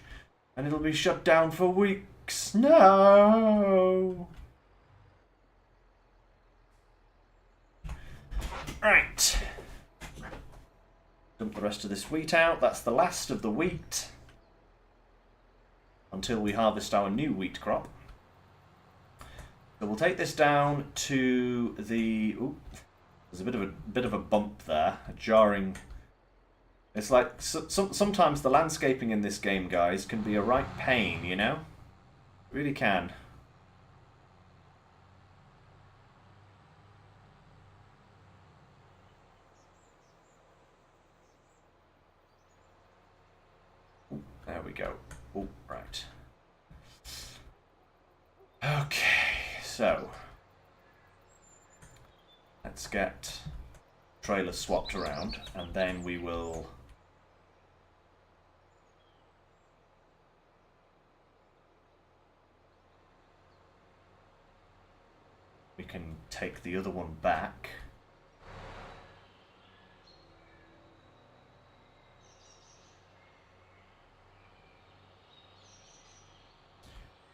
and it'll be shut down for weeks. No! Right. Dump the rest of this wheat out. That's the last of the wheat until we harvest our new wheat crop. So we'll take this down to the... Ooh, there's a bit of a bump there, a jarring... It's like sometimes the landscaping in this game, guys, can be a right pain, you know? It really can. Ooh, there we go. Oh, right. Okay, so let's get trailers swapped around, and then we will... We can take the other one back.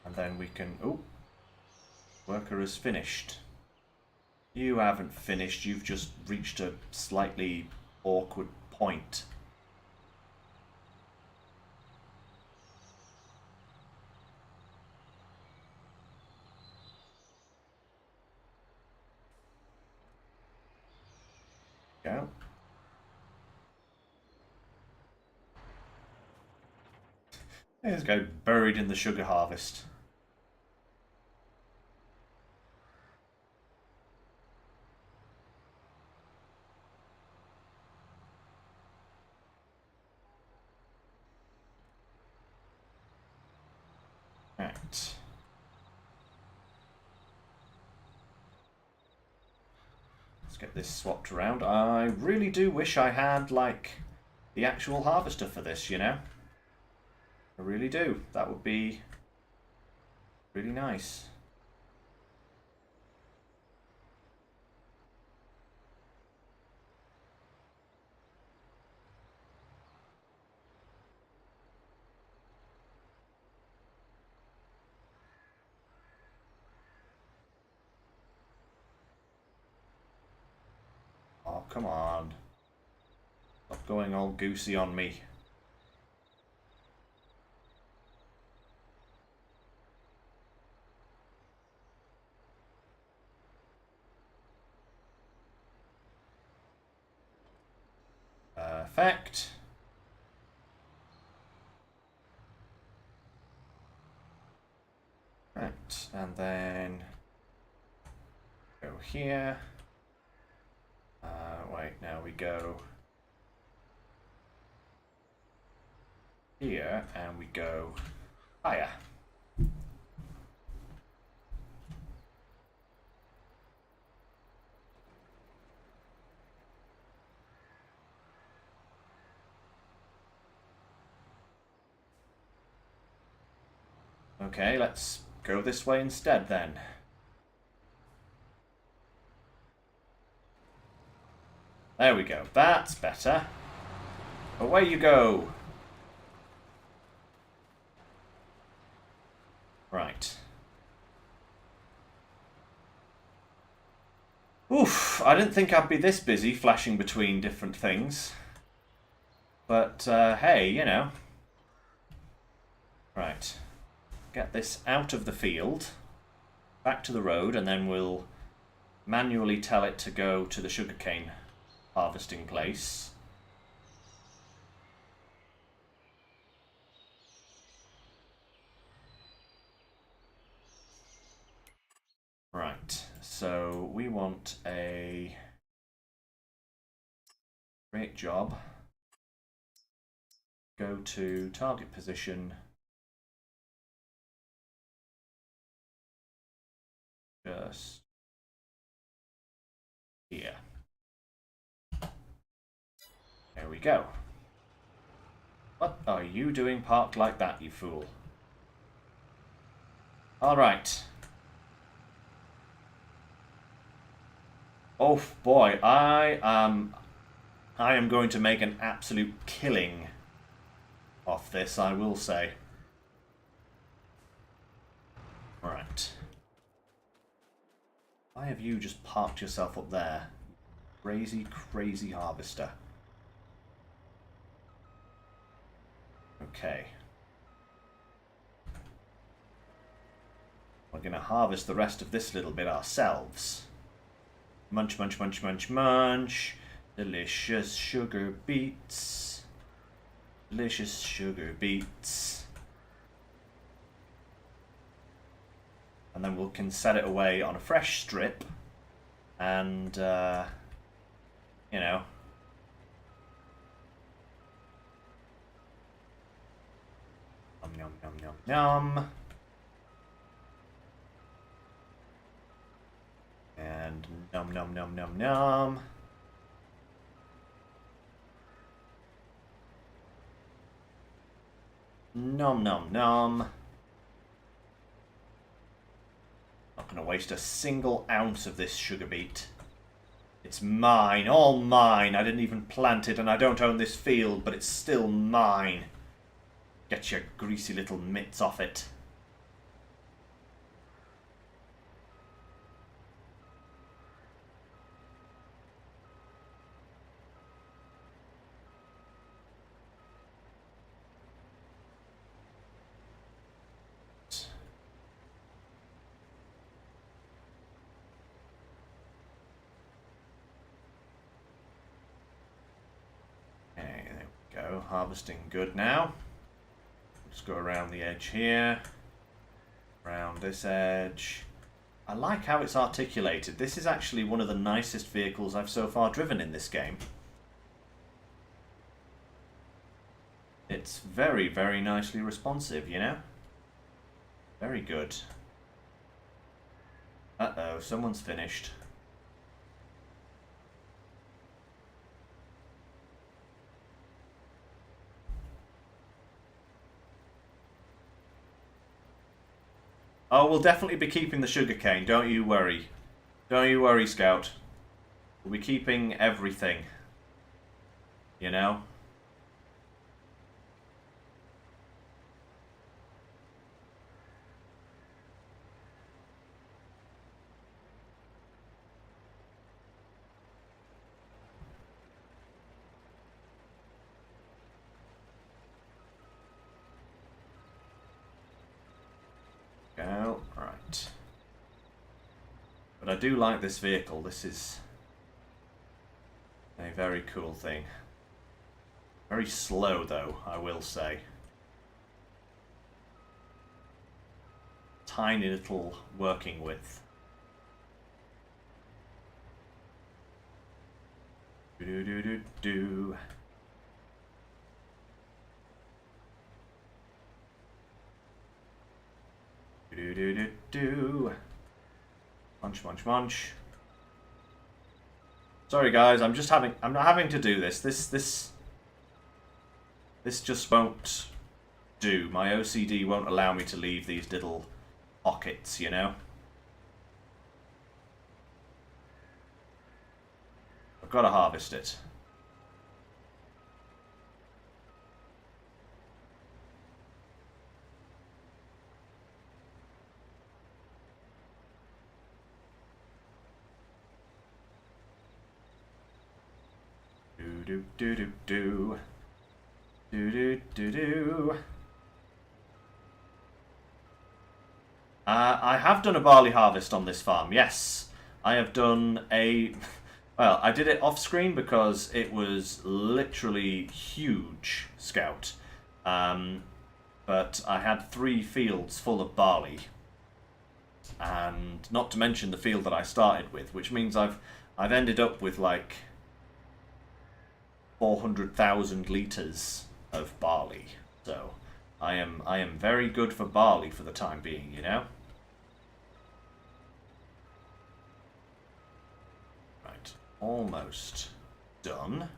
And then we can... Oh! Worker has finished. You haven't finished, you've just reached a slightly awkward point. Go. Let's go buried in the sugar harvest. Right. Let's get this swapped around. I really do wish I had, like, the actual harvester for this, you know? I really do. That would be really nice. Oh, come on. Stop going all goosey on me. Perfect. Right, and then go here. Wait, now we go here, and we go higher. Okay, let's go this way instead then. There we go. That's better. Away you go. Right. Oof, I didn't think I'd be this busy flashing between different things. But, hey, you know. Right. Get this out of the field, back to the road, and then we'll manually tell it to go to the sugarcane harvesting place. Right, so we want a great job. Go to target position. Just here. There we go. What are you doing parked like that, you fool? Alright. Oh boy, I am going to make an absolute killing off this, I will say. Right. Why have you just parked yourself up there? Crazy, crazy harvester. Okay. We're going to harvest the rest of this little bit ourselves. Munch, munch, munch, munch, munch. Delicious sugar beets. Delicious sugar beets. And then we can set it away on a fresh strip. And, you know. Yum, yum, yum, yum. And num, num, num, num, num. Nom, nom, nom. Not going to waste a single ounce of this sugar beet. It's mine, all mine. I didn't even plant it and I don't own this field, but it's still mine. Get your greasy little mitts off it. Okay, there we go. Harvesting good now. Just go around the edge here. Around this edge. I like how it's articulated. This is actually one of the nicest vehicles I've so far driven in this game. It's very, very nicely responsive, you know? Very good. Uh-oh, someone's finished. Oh, we'll definitely be keeping the sugarcane, don't you worry. Don't you worry, Scout. We'll be keeping everything. You know? Go. Right. But I do like this vehicle. This is a very cool thing. Very slow, though, I will say. Tiny little working width. Do-do-do-do-do. Do-do-do-do. Munch, munch, munch. Sorry guys, I'm not having to do this. This just won't do. My OCD won't allow me to leave these little pockets, you know? I've got to harvest it. do do do do do do do do. I have done a barley harvest on this farm. Yes, I have done a. Well, I did it off screen because it was literally huge, Scout. But I had 3 fields full of barley, and not to mention the field that I started with, which means I've ended up with like 400,000 litres of barley. So I am very good for barley for the time being, you know. Right, almost done.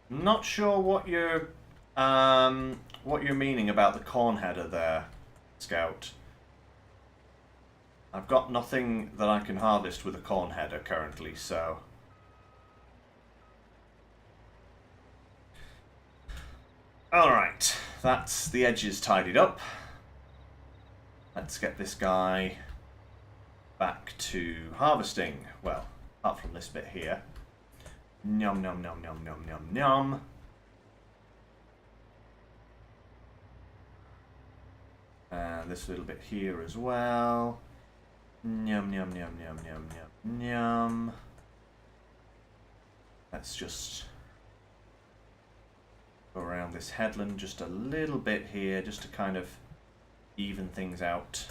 Not sure what you're meaning about the corn header there, Scout. I've got nothing that I can harvest with a corn header currently, so. Alright, that's the edges tidied up. Let's get this guy back to harvesting. Well, apart from this bit here. Nom nom nom nom nom nom nom. And this little bit here as well. Nom nom nom nom nom nom nom. Let's just go around this headland just a little bit here, just to kind of even things out.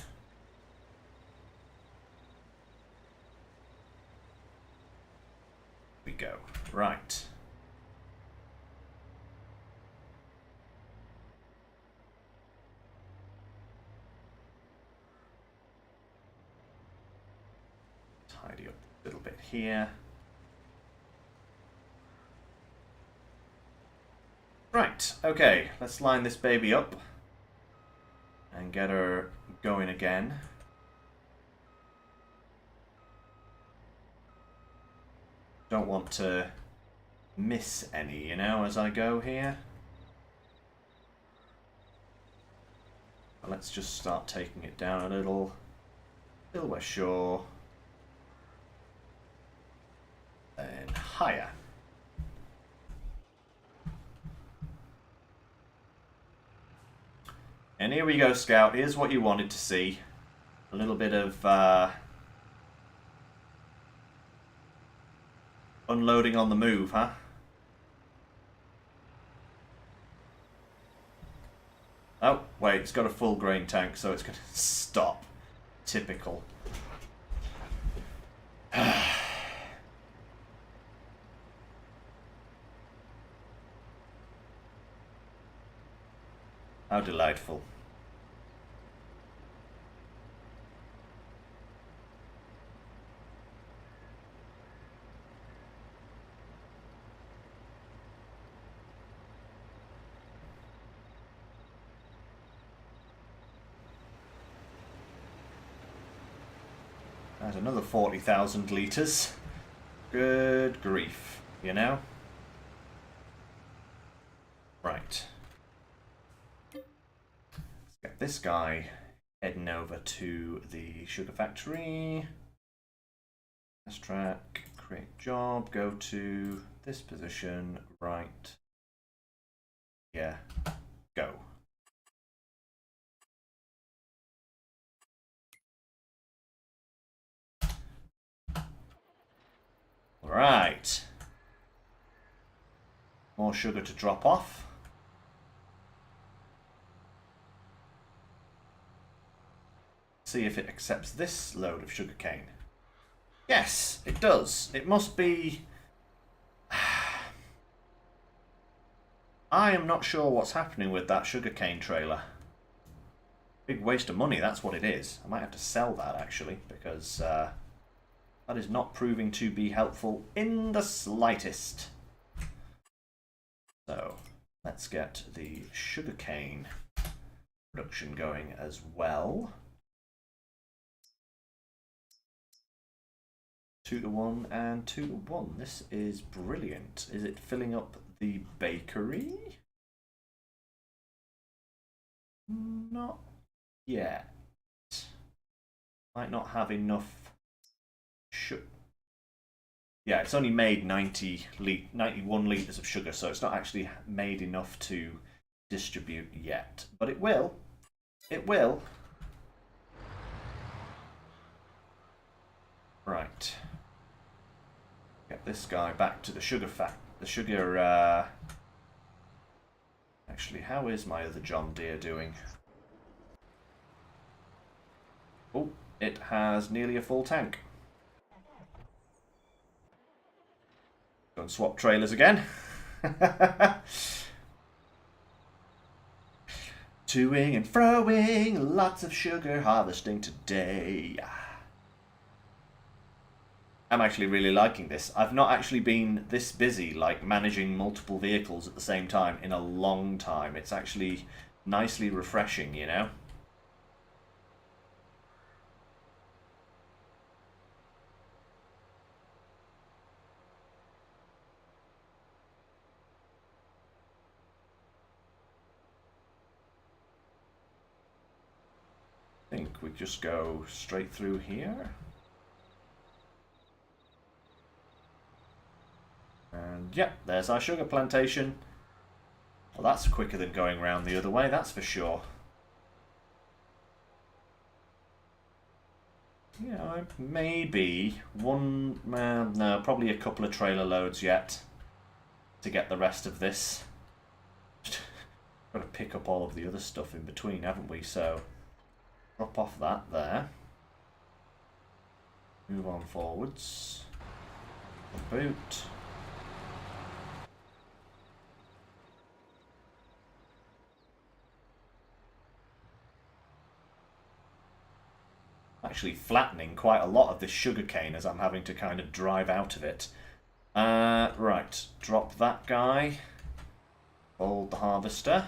We go. Right. Tidy up a little bit here. Right, okay, let's line this baby up and get her going again. Don't want to miss any, you know, as I go here. But let's just start taking it down a little. Till we're sure. Then higher. And here we go, Scout. Here's what you wanted to see. A little bit of unloading on the move, huh? Oh, wait, it's got a full grain tank, so it's going to stop. Typical. How delightful. That's another 40,000 litres. Good grief, you know? Right. Get this guy heading over to the sugar factory. Test track, create job, go to this position, right. Yeah, go. Right. More sugar to drop off. See if it accepts this load of sugarcane. Yes, it does. It must be... I am not sure what's happening with that sugarcane trailer. Big waste of money, that's what it is. I might have to sell that, actually, because that is not proving to be helpful in the slightest. So, let's get the sugarcane production going as well. 2-to-1 and 2-to-1. This is brilliant. Is it filling up the bakery? Not yet. Might not have enough sugar. Yeah, it's only made 91 litres of sugar, so it's not actually made enough to distribute yet. But it will. It will. Right. Get this guy back to the sugar actually, how is my other John Deere doing? Oh, it has nearly a full tank. Go and swap trailers again. Toing and froing, lots of sugar harvesting today. I'm actually really liking this. I've not actually been this busy, like managing multiple vehicles at the same time, in a long time. It's actually nicely refreshing, you know? I think we just go straight through here. And yeah, there's our sugar plantation. Well, that's quicker than going round the other way, that's for sure. Yeah, maybe one, no, probably a couple of trailer loads yet to get the rest of this. Got to pick up all of the other stuff in between, haven't we? So drop off that there. Move on forwards. Boot. Actually flattening quite a lot of this sugarcane as I'm having to kind of drive out of it. Right, drop that guy. Hold the harvester.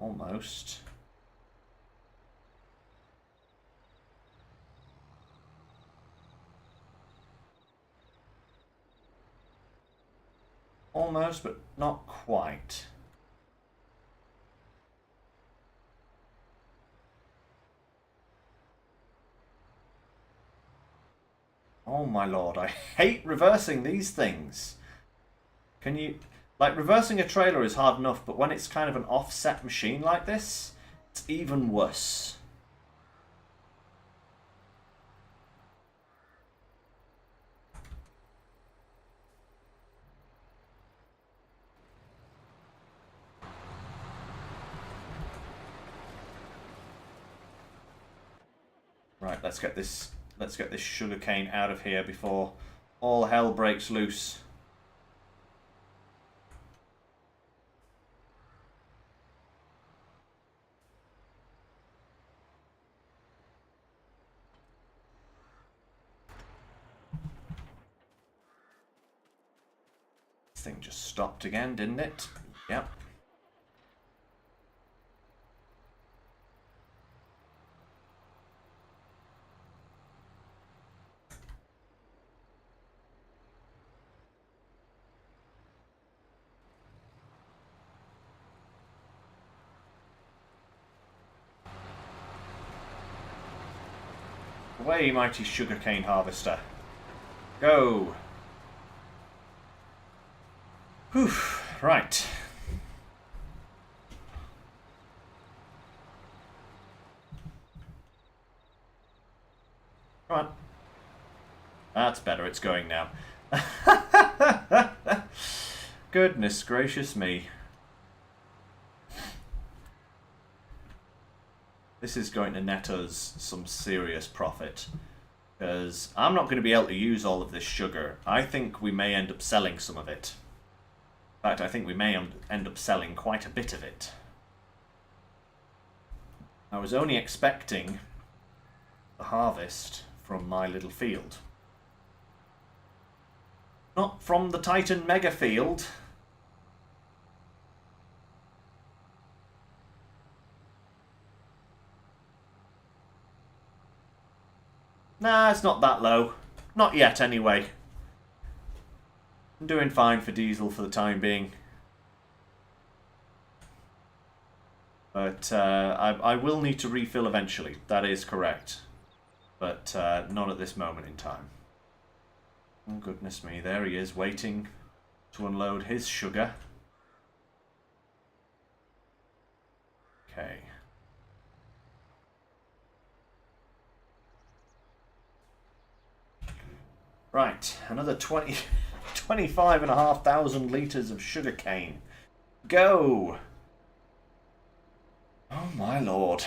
Almost. Almost, but not quite. Oh my lord, I hate reversing these things. Can you... Like, reversing a trailer is hard enough, but when it's kind of an offset machine like this, it's even worse. Right, let's get this sugarcane out of here before all hell breaks loose. This thing just stopped again, didn't it? Yep. Away, mighty sugarcane harvester. Go. Whew. Right. Come on. That's better. It's going now. Goodness gracious me. This is going to net us some serious profit. Because I'm not going to be able to use all of this sugar. I think we may end up selling some of it. In fact, I think we may end up selling quite a bit of it. I was only expecting the harvest from my little field. Not from the Titan Mega Field. Nah, it's not that low. Not yet, anyway. I'm doing fine for diesel for the time being. But I will need to refill eventually. That is correct. But not at this moment in time. Oh, goodness me. There he is, waiting to unload his sugar. Okay. Right, another 25,500 litres of sugarcane. Go! Oh my lord.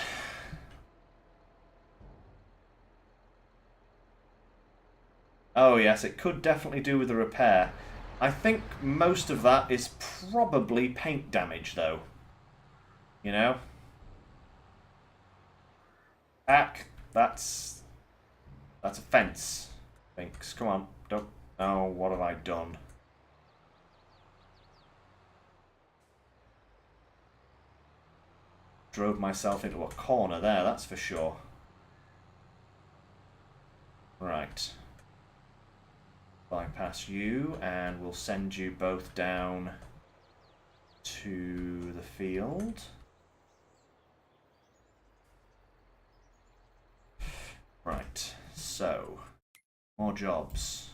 Oh yes, it could definitely do with a repair. I think most of that is probably paint damage though. You know? Ack, that's a fence. Lynx, come on. Don't. Oh, what have I done? Drove myself into a corner there, that's for sure. Right. Bypass you, and we'll send you both down to the field. Right, so more jobs.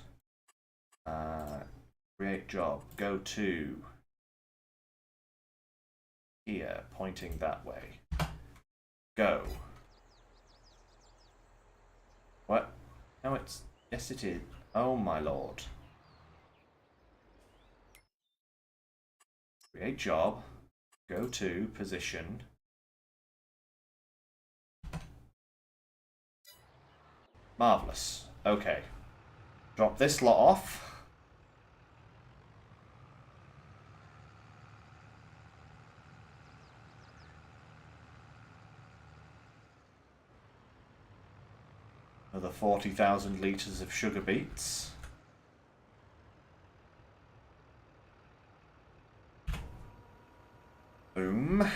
Create job. Go to here, pointing that way. Go. What? No, it's... Yes, it is. Oh, my lord. Create job. Go to position. Marvellous. Okay. Drop this lot off. Another 40,000 litres of sugar beets. Boom.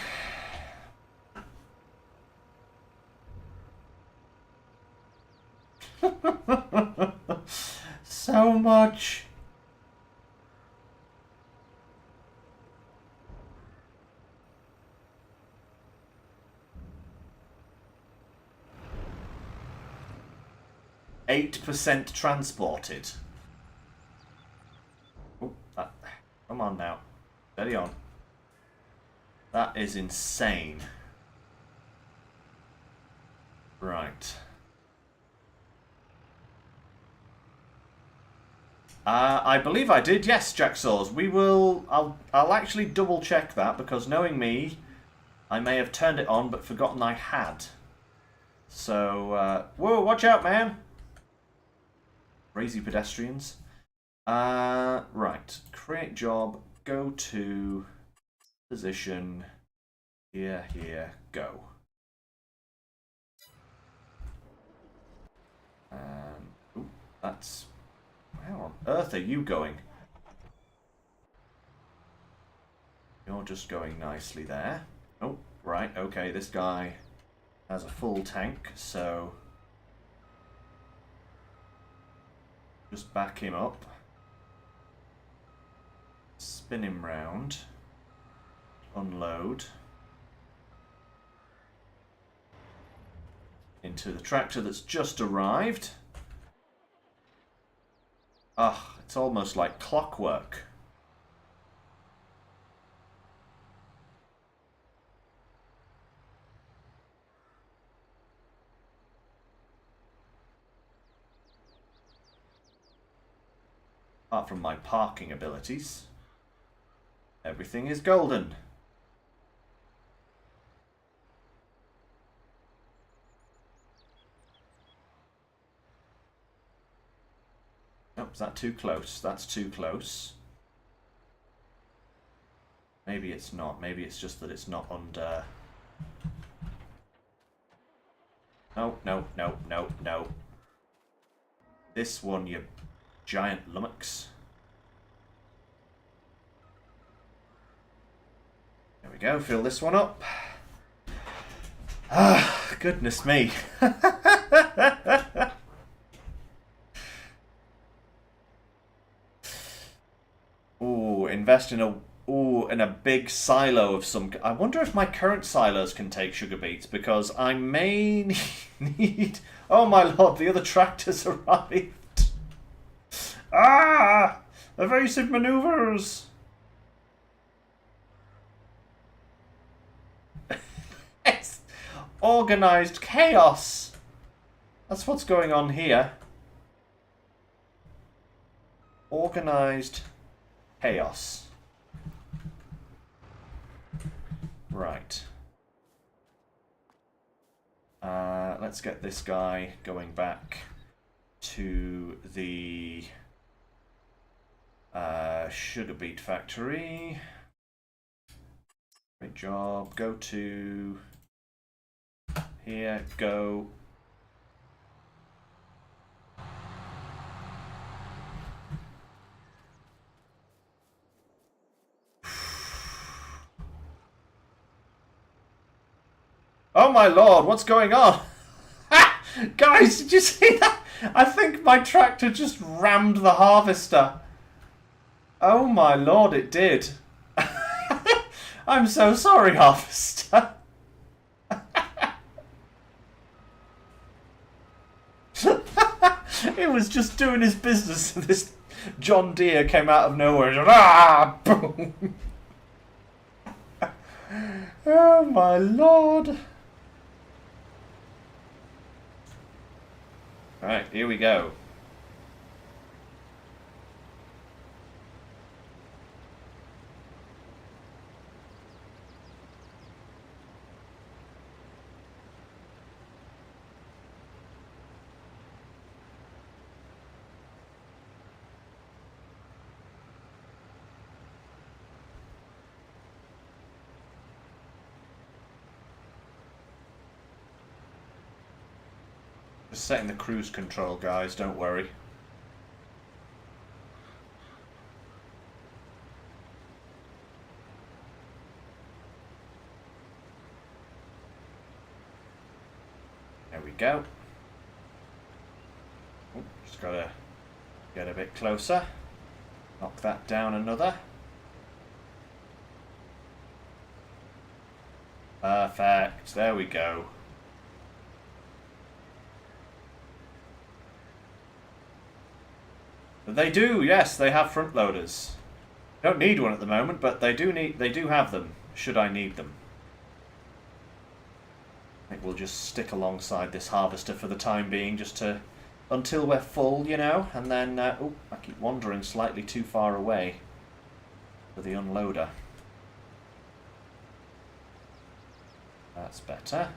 So much. %8 transported. Oh, come on now. Steady on. That is insane. Right. I believe I did. Yes, Jacksaws. We will. I'll actually double check that because knowing me, I may have turned it on but forgotten I had. So, whoa! Watch out, man! Crazy pedestrians. Right. Create job. Go to position. Here. Go. Ooh, that's... Where on earth are you going? You're just going nicely there. Oh, right, okay, this guy has a full tank, so just back him up. Spin him round. Unload. into the tractor that's just arrived. Ah, it's almost like clockwork. Apart from my parking abilities, everything is golden. Oh, is that too close? That's too close. Maybe it's not. Maybe it's just that it's not under... No, no, no, no, no. This one, you giant lummox. There we go. Fill this one up. Ah, goodness me. Ooh, invest in a big silo of some... I wonder if my current silos can take sugar beets, because I may need... Oh my lord, the other tractors arrived. Ah! Evasive maneuvers! It's organised chaos! That's what's going on here. Organised chaos. Right. Let's get this guy going back to the sugar beet factory. Great job. Go to here. Go. Oh my lord, what's going on? Guys, did you see that? I think my tractor just rammed the harvester. Oh my lord, it did. I'm so sorry, harvester. It was just doing his business and this John Deere came out of nowhere and ah, boom. Oh my lord. Right, here we go. Just setting the cruise control, guys, don't worry. There we go. Ooh, just gotta get a bit closer. Knock that down another. Perfect, there we go. They do, yes, they have front loaders. Don't need one at the moment, but they do have them, should I need them. I think we'll just stick alongside this harvester for the time being, just to until we're full, you know, and then oh, I keep wandering slightly too far away for the unloader. That's better.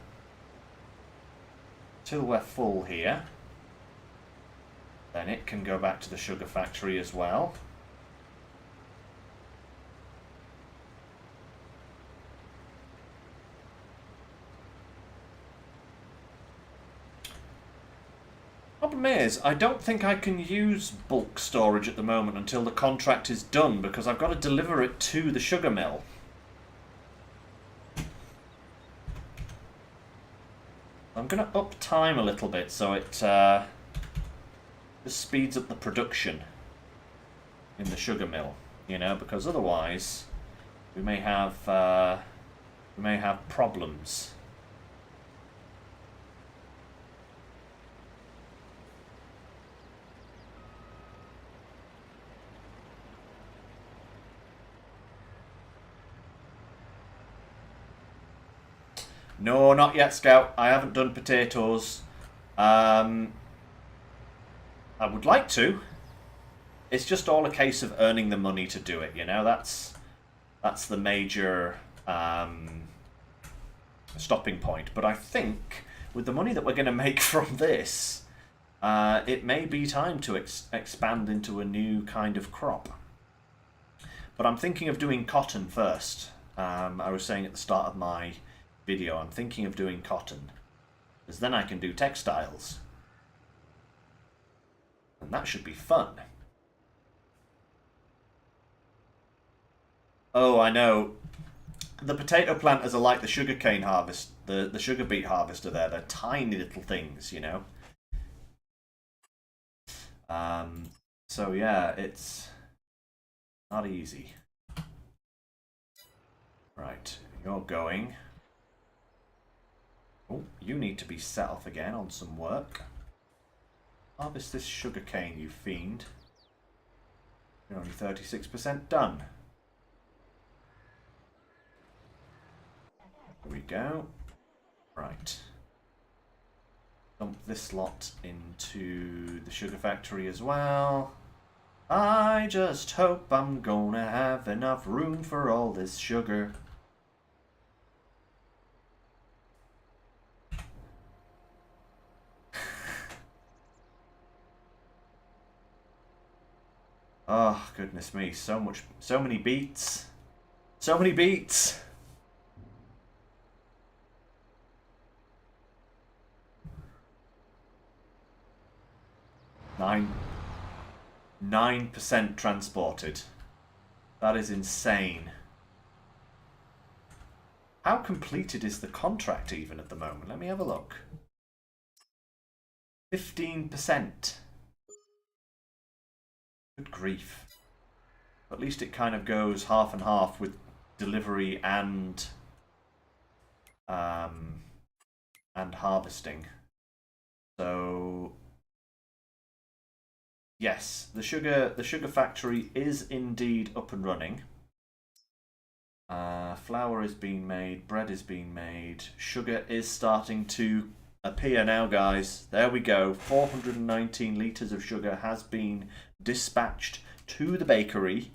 Till we're full here. Then it can go back to the sugar factory as well. Problem is, I don't think I can use bulk storage at the moment until the contract is done, because I've got to deliver it to the sugar mill. I'm going to up time a little bit so it just speeds up the production in the sugar mill, you know, because otherwise we may have problems. No, not yet, Scout. I haven't done potatoes. I would like to. It's just all a case of earning the money to do it, you know? That's the major stopping point. But I think with the money that we're going to make from this, it may be time to expand into a new kind of crop. But I'm thinking of doing cotton first. I was saying at the start of my video, I'm thinking of doing cotton, because then I can do textiles. And that should be fun. Oh, I know. The potato planters are like the sugarcane harvest, the sugar beet harvester there. They're tiny little things, you know. So yeah, it's not easy. Right, you're going. Oh, you need to be set off again on some work. Harvest this sugarcane, you fiend. You're only 36% done. Here we go. Right. Dump this lot into the sugar factory as well. I just hope I'm gonna have enough room for all this sugar. Oh, goodness me, so many beets. So many beets. Nine 9% transported. That is insane. How completed is the contract even at the moment? Let me have a look. 15%. Good grief. At least it kind of goes half and half with delivery and harvesting. So yes, the sugar factory is indeed up and running. Flour is being made, bread is being made, sugar is starting to appear now, guys. There we go. 419 litres of sugar has been dispatched to the bakery.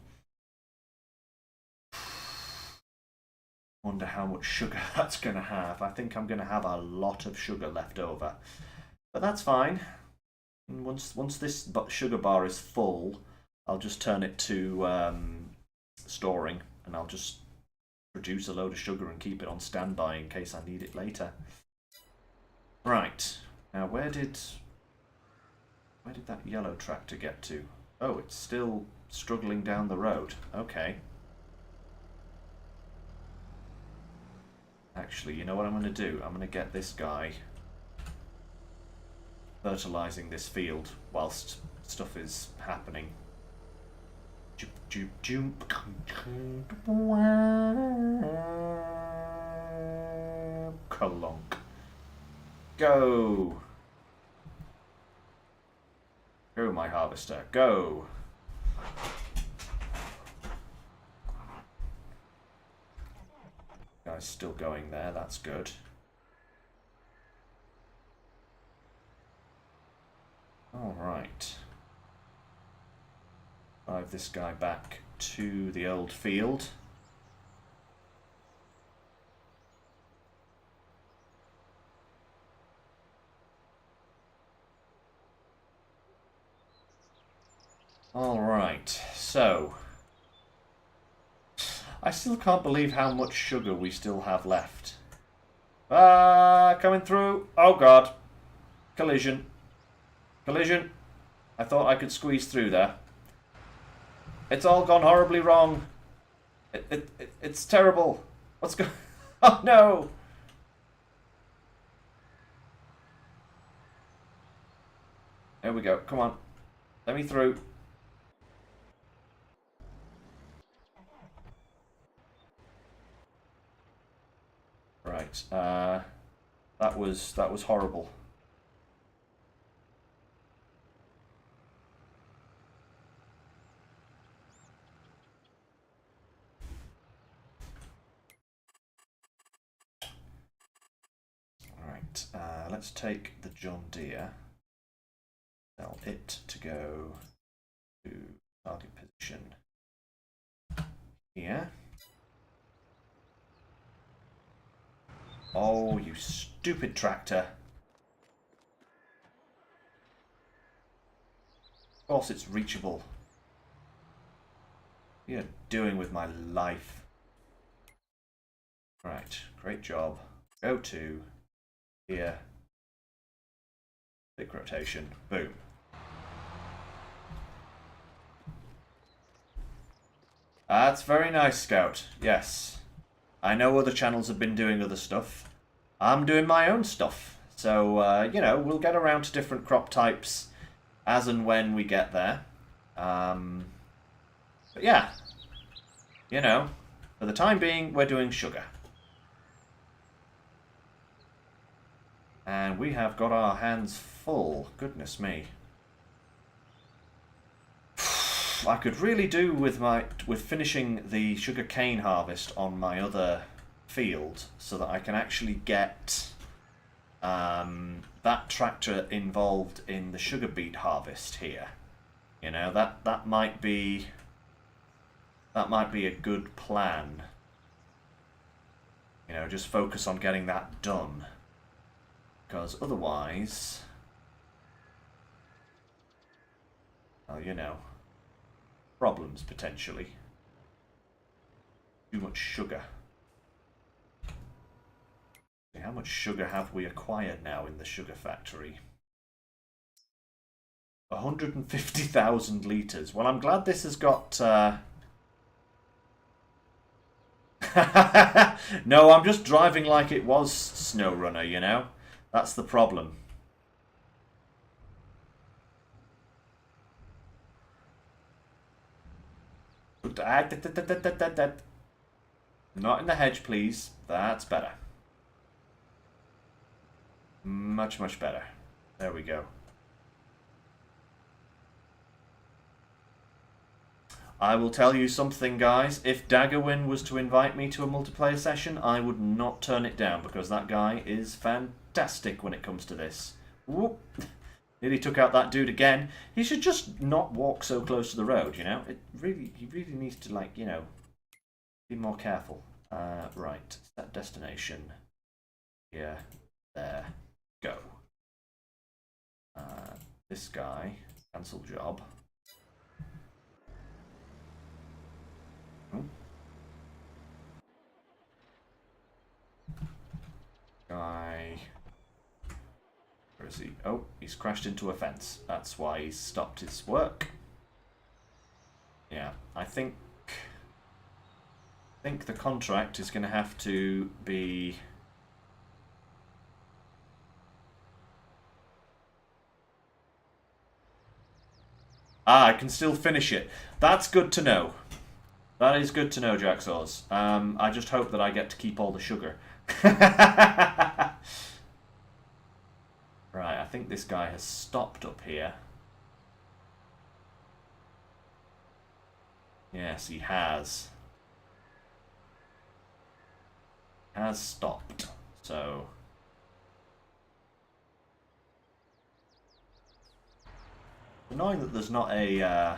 Wonder how much sugar that's going to have. I think I'm going to have a lot of sugar left over. But that's fine. Once this sugar bar is full, I'll just turn it to storing, and I'll just produce a load of sugar and keep it on standby in case I need it later. Right, now where did that yellow tractor get to? Oh, it's still struggling down the road. Okay. Actually, you know what I'm going to do? I'm going to get this guy fertilizing this field whilst stuff is happening. Kalonk. Go! Go, my harvester, go! Guy's still going there, that's good. Alright. Drive this guy back to the old field. Alright, so I still can't believe how much sugar we still have left. Coming through. Oh god. Collision. Collision. I thought I could squeeze through there. It's all gone horribly wrong. It's terrible. What's going... Oh no! There we go. Come on. Let me through. Right. That was horrible. Right, let's take the John Deere. Tell it to go to target position here. Oh, you stupid tractor. Of course it's reachable. What are you doing with my life? Right, great job. Go to here. Big rotation. Boom. That's very nice, Scout. Yes. I know other channels have been doing other stuff. I'm doing my own stuff. So, you know, we'll get around to different crop types as and when we get there. But yeah. You know, for the time being, we're doing sugar. And we have got our hands full. Goodness me. I could really do with finishing the sugarcane harvest on my other field so that I can actually get that tractor involved in the sugar beet harvest here. You know, that might be a good plan. You know, just focus on getting that done. Because otherwise, well, you know, problems potentially. Too much sugar. How much sugar have we acquired now in the sugar factory? 150,000 litres. Well, I'm glad this has got... No, I'm just driving like it was SnowRunner, you know? That's the problem. Not in the hedge, please. That's better. Much, much better. There we go. I will tell you something, guys. If Daggerwin was to invite me to a multiplayer session, I would not turn it down because that guy is fantastic when it comes to this. Whoop. Nearly took out that dude again. He should just not walk so close to the road, you know? He really needs to, like, you know, be more careful. Right, set destination. Here, there, go. This guy, cancel job. Guy, where is he? Oh, he's crashed into a fence. That's why he's stopped his work. Yeah, I think the contract is going to have to be... Ah, I can still finish it. That's good to know. That is good to know, Jacksaws. I just hope that I get to keep all the sugar. Right, I think this guy has stopped up here. Yes, he has. Has stopped. So... annoying that there's not a...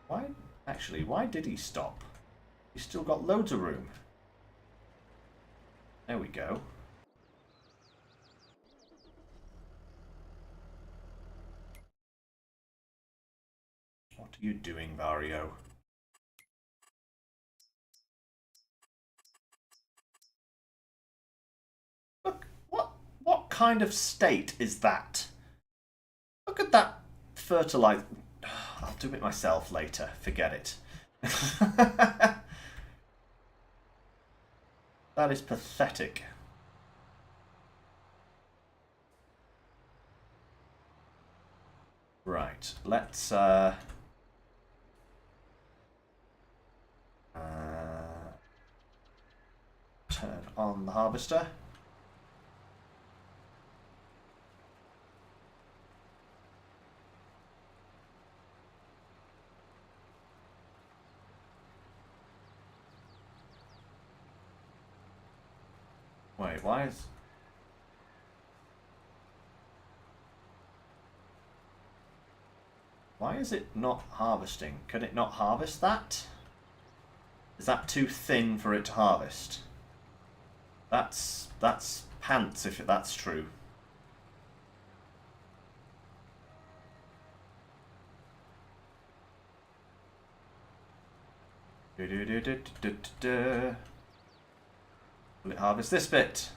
Why? Actually, why did he stop? He's still got loads of room. There we go. What are you doing, Vario? Look, what kind of state is that? Look at that fertilizer. I'll do it myself later. Forget it. That is pathetic. Right, let's turn on the harvester. Wait, why is... Why is it not harvesting? Can it not harvest that? Is that too thin for it to harvest? That's pants if that's true. Will it harvest this bit?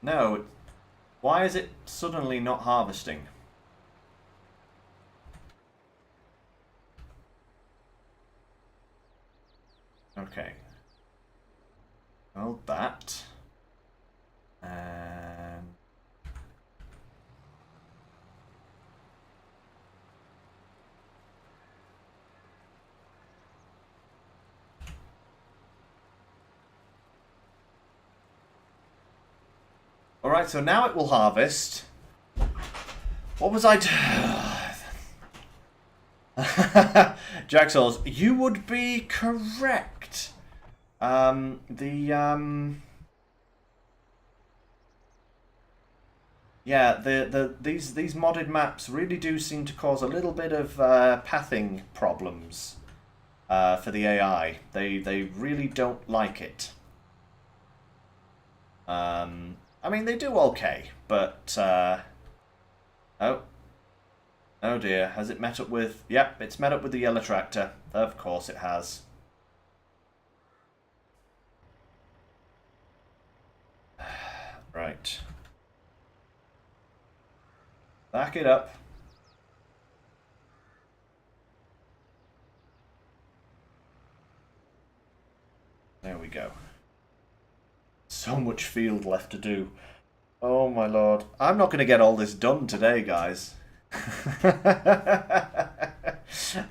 No. Why is it suddenly not harvesting? Okay. Hold that. And... Alright, so now it will harvest. What was I Jaxos, you would be correct. Yeah, these modded maps really do seem to cause a little bit of pathing problems for the AI. They really don't like it. I mean, they do okay, but oh dear, has it met up with? Yep, it's met up with the yellow tractor. Of course, it has. Right. Back it up. There we go. So much field left to do. Oh my lord. I'm not going to get all this done today, guys. I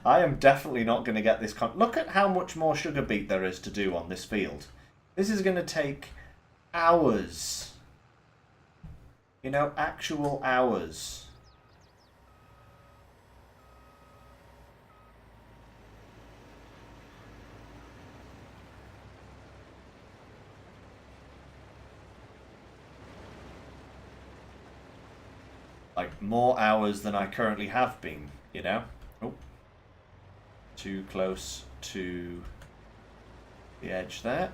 am definitely not going to get this... Look at how much more sugar beet there is to do on this field. This is going to take hours. You know, actual hours. Like, more hours than I currently have been, you know? Oh. Too close to the edge there.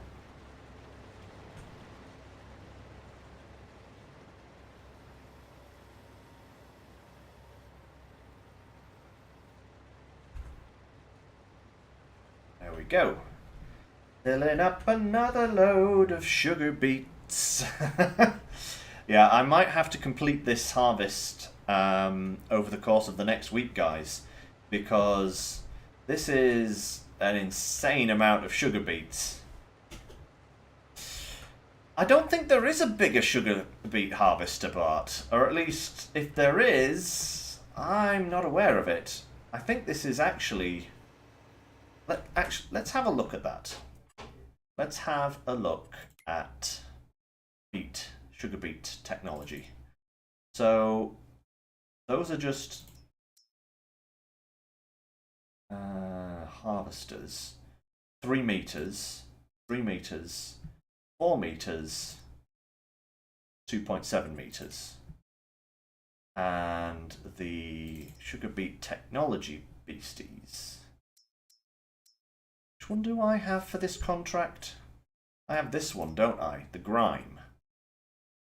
There we go. Filling up another load of sugar beets. Yeah, I might have to complete this harvest over the course of the next week, guys, because this is an insane amount of sugar beets. I don't think there is a bigger sugar beet harvester, Bart, or at least if there is, I'm not aware of it. I think this is actually... let's have a look at that. Let's have a look at sugar beet technology. So those are just harvesters. 3 meters, 3 meters, 4 meters, 2.7 meters. And the sugar beet technology beasties. Which one do I have for this contract? I have this one, don't I? The grime.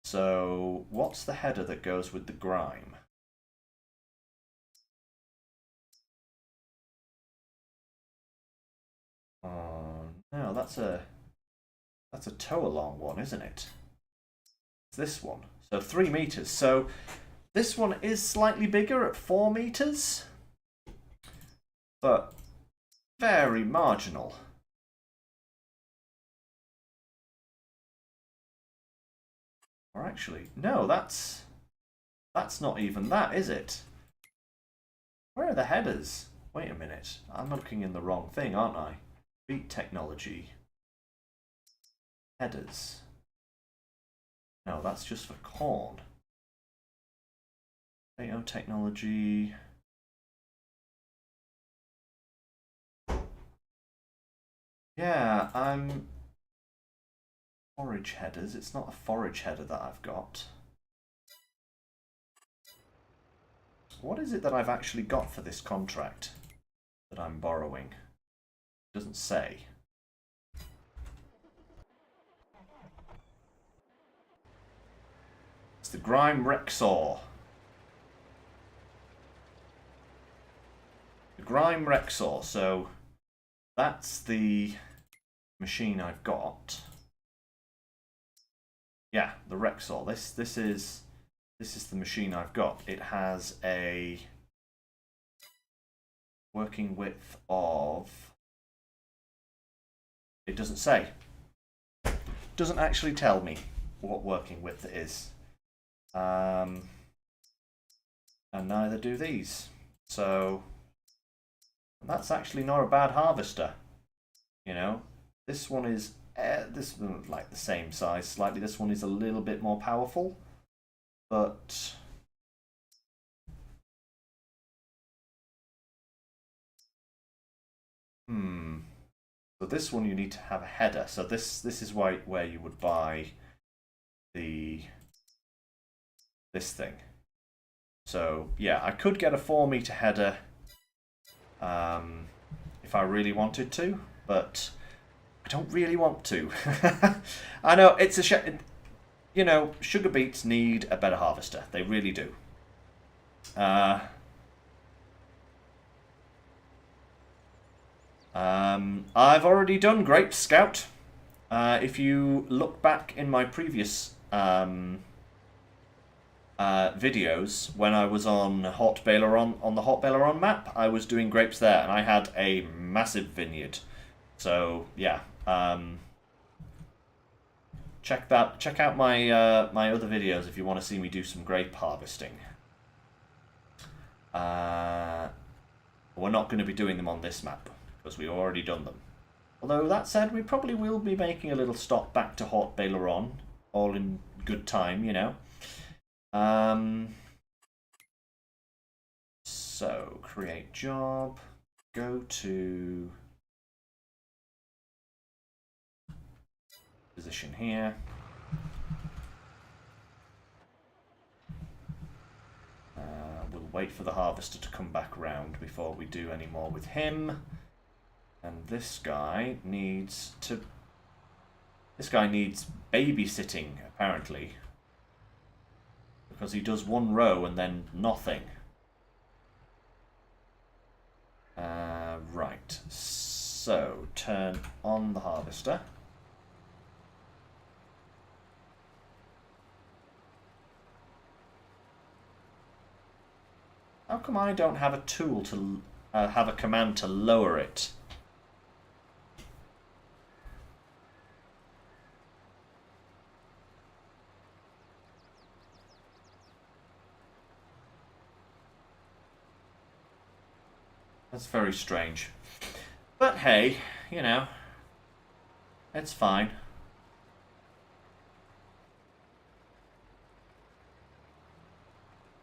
So, what's the header that goes with the grime? Oh, no, that's a tow-along one, isn't it? It's this one. So 3 meters. So this one is slightly bigger at 4 meters, but very marginal. Or actually, no, that's not even that, is it? Where are the headers? Wait a minute. I'm looking in the wrong thing, aren't I? Beet technology. Headers. No, that's just for corn. Potato technology. Yeah, I'm... Forage headers. It's not a forage header that I've got. What is it that I've actually got for this contract that I'm borrowing? It doesn't say. It's the Grime Rexor. The Grime Rexor, so that's the machine I've got. Yeah, the Rexor. This is the machine I've got. It has a working width of... It doesn't say. Doesn't actually tell me what working width it is. And neither do these. So that's actually not a bad harvester. You know, this one is this one's like the same size slightly. This one is a little bit more powerful, but so this one you need to have a header. So this is where you would buy this thing. So yeah, I could get a 4-meter header if I really wanted to, but I don't really want to. I know it's a you know, sugar beets need a better harvester. They really do. I've already done Grape Scout. If you look back in my previous videos, when I was on Hot Baileron, on the Hot Baileron map, I was doing grapes there, and I had a massive vineyard. So yeah, check out my my other videos if you want to see me do some grape harvesting. We're not going to be doing them on this map because we've already done them. Although that said, we probably will be making a little stop back to Hot Baileron, all in good time, you know. So create job, go to position here. We'll wait for the harvester to come back round before we do any more with him. And this guy needs babysitting, apparently. Because he does one row and then nothing. Right, so turn on the harvester. How come I don't have a tool to have a command to lower it? That's very strange. But hey, you know, it's fine.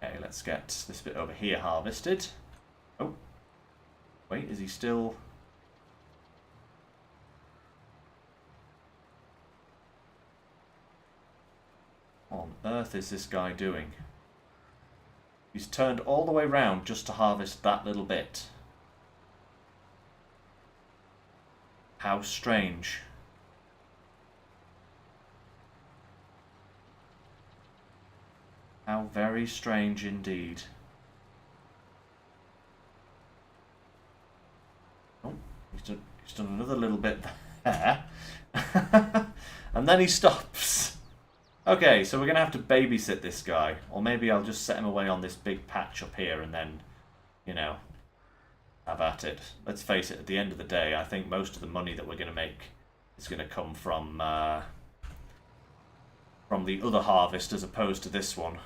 Okay, let's get this bit over here harvested. Oh, wait, is he still... What on earth is this guy doing? He's turned all the way round just to harvest that little bit. How strange. How very strange indeed. Oh, he's done another little bit there. And then he stops. Okay, so we're going to have to babysit this guy. Or maybe I'll just set him away on this big patch up here and then, you know, have at it. Let's face it, at the end of the day, I think most of the money that we're going to make is going to come from the other harvest as opposed to this one.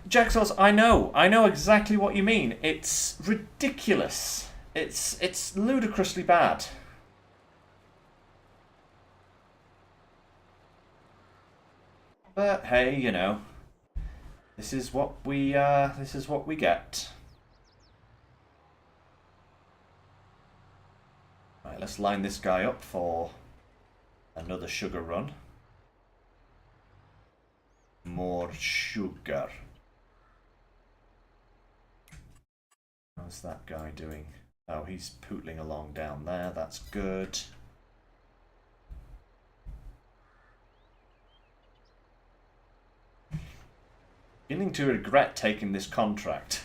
Jaxos, I know exactly what you mean. It's ridiculous. It's ludicrously bad. But hey, you know, this is what we get. Right, let's line this guy up for another sugar run. More sugar. How's that guy doing? Oh, he's pootling along down there. That's good. Beginning to regret taking this contract.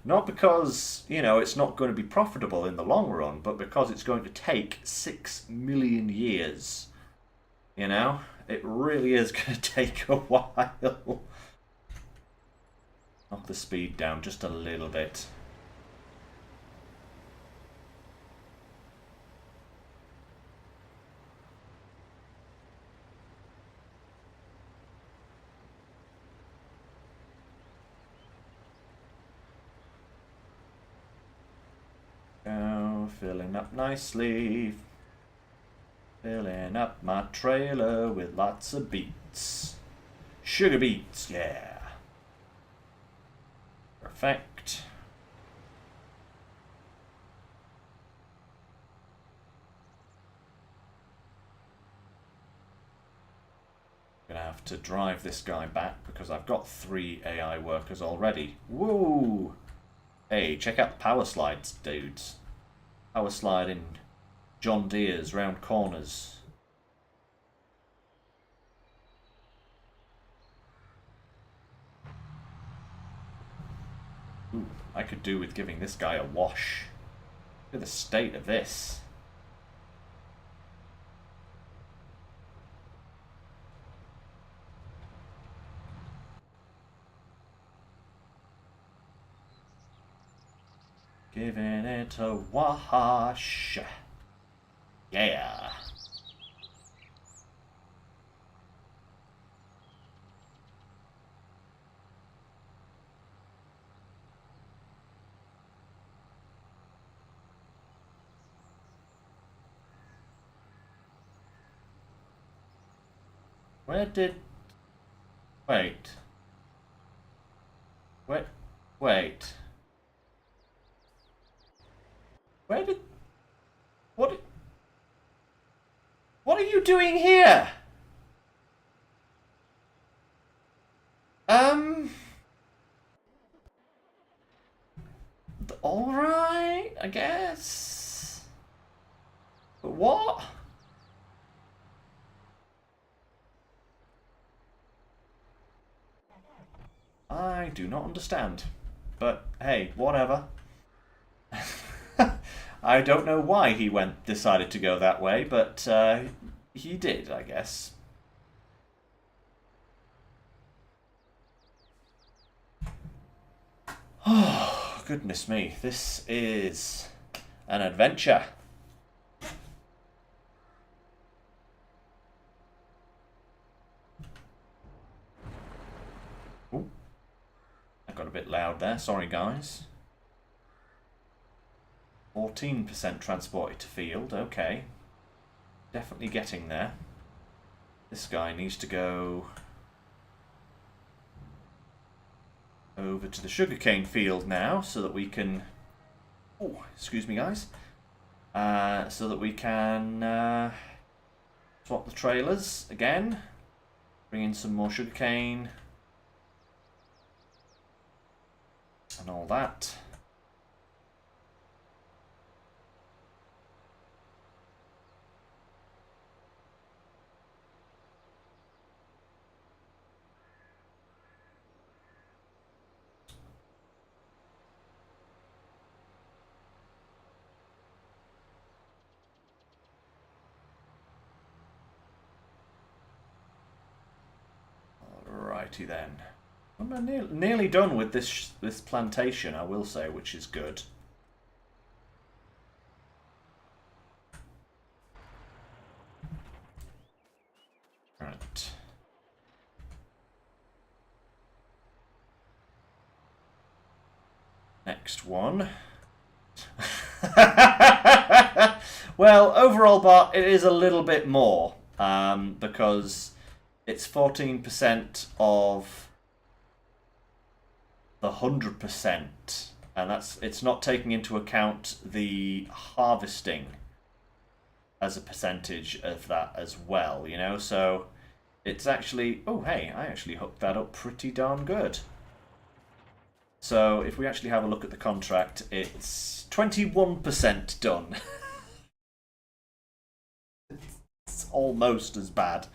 Not because, you know, it's not going to be profitable in the long run, but because it's going to take 6 million years. You know? It really is going to take a while. Knock the speed down just a little bit. Oh, filling up nicely. Filling up my trailer with lots of beets. Sugar beets, yeah. Perfect. Gonna have to drive this guy back because I've got 3 AI workers already. Woo! Hey, check out the power slides, dudes. Power sliding John Deere's round corners. Ooh, I could do with giving this guy a wash. Look at the state of this. Giving it a wash. Yeah. Where did... Wait. Wait. Wait. Where did... What are you doing here? Alright, I guess. But what? I do not understand. But hey, whatever. I don't know why he decided to go that way, but he did, I guess. Oh, goodness me. This is an adventure. Ooh. I got a bit loud there. Sorry, guys. 14% transported to field. Okay. Definitely getting there. This guy needs to go over to the sugarcane field now so that we can... Oh, excuse me, guys. So that we can swap the trailers again. Bring in some more sugarcane. And all that. Alrighty then. I'm nearly done with this plantation, I will say, which is good. Right. Next one. Well, overall, but it is a little bit more because it's 14% of the 100%. And it's not taking into account the harvesting as a percentage of that as well, you know? So it's actually, oh hey, I actually hooked that up pretty darn good. So if we actually have a look at the contract, it's 21% done. It's almost as bad.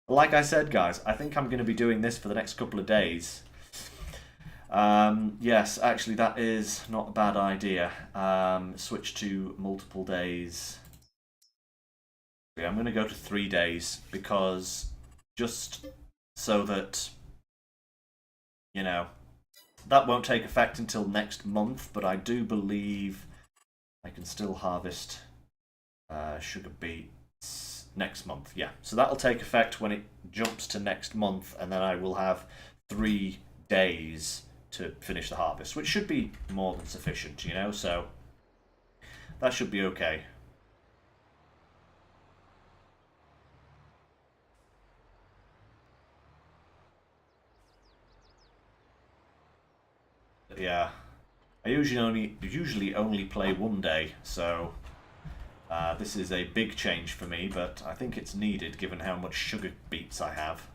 Like I said, guys, I think I'm going to be doing this for the next couple of days. Yes, actually, that is not a bad idea. Switch to multiple days. I'm going to go to 3 days because just so that, you know, that won't take effect until next month, but I do believe I can still harvest sugar beets next month. Yeah, so that'll take effect when it jumps to next month, and then I will have 3 days to finish the harvest, which should be more than sufficient, you know, so that should be okay. Yeah, I usually only play 1 day, so this is a big change for me, but I think it's needed given how much sugar beets I have.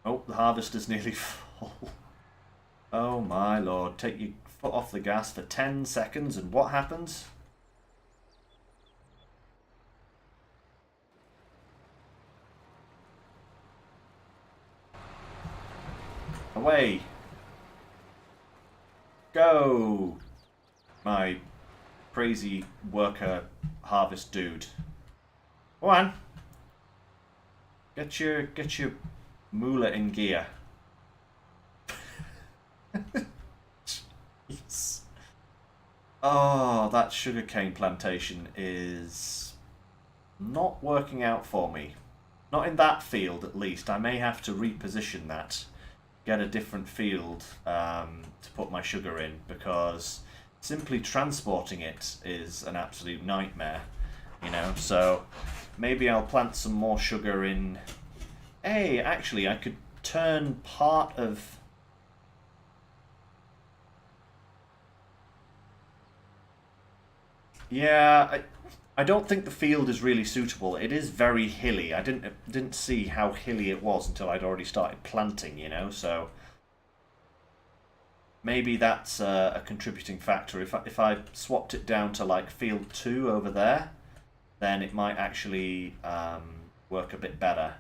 Oh, the harvester's nearly full. Oh my lord, take your foot off the gas for 10 seconds and what happens? Away! Go! My crazy worker harvest dude. Go on! Get your moolah in gear. Jeez. Oh, that sugarcane plantation is not working out for me. Not in that field, at least. I may have to reposition that. Get a different field to put my sugar in, because simply transporting it is an absolute nightmare, you know? So maybe I'll plant some more sugar in... Hey, actually, I could turn part of... Yeah, I don't think the field is really suitable. It is very hilly. I didn't see how hilly it was until I'd already started planting, you know. So maybe that's a contributing factor. If I swapped it down to like field 2 over there, then it might actually work a bit better.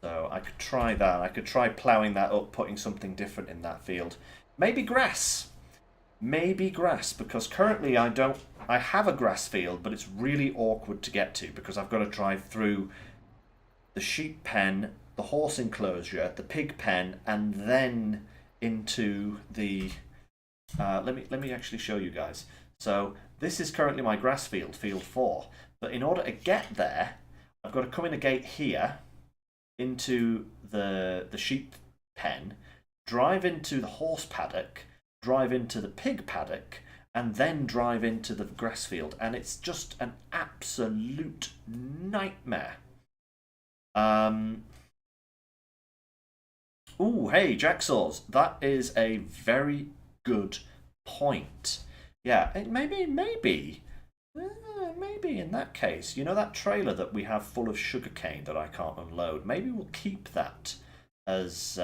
So I could try that. I could try ploughing that up, putting something different in that field. Maybe grass. Maybe grass, because currently I have a grass field, but it's really awkward to get to because I've got to drive through the sheep pen, the horse enclosure, the pig pen, and then into the... let me actually show you guys. So this is currently my grass field, field 4. But in order to get there, I've got to come in a gate here into the sheep pen, drive into the horse paddock, drive into the pig paddock, and then drive into the grass field, and it's just an absolute nightmare. Ooh, hey, Jacksaws, that is a very good point. Yeah, maybe in that case, you know that trailer that we have full of sugarcane that I can't unload, maybe we'll keep that as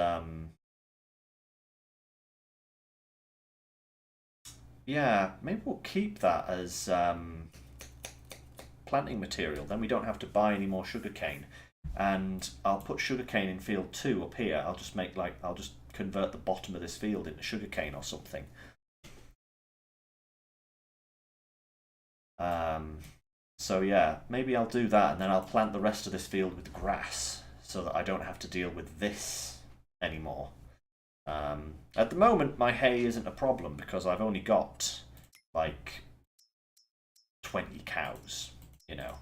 yeah, maybe we'll keep that as planting material. Then we don't have to buy any more sugarcane. And I'll put sugarcane in field 2 up here. I'll just convert the bottom of this field into sugarcane or something. So yeah, maybe I'll do that, and then I'll plant the rest of this field with grass so that I don't have to deal with this anymore. At the moment, my hay isn't a problem because I've only got like 20 cows, you know.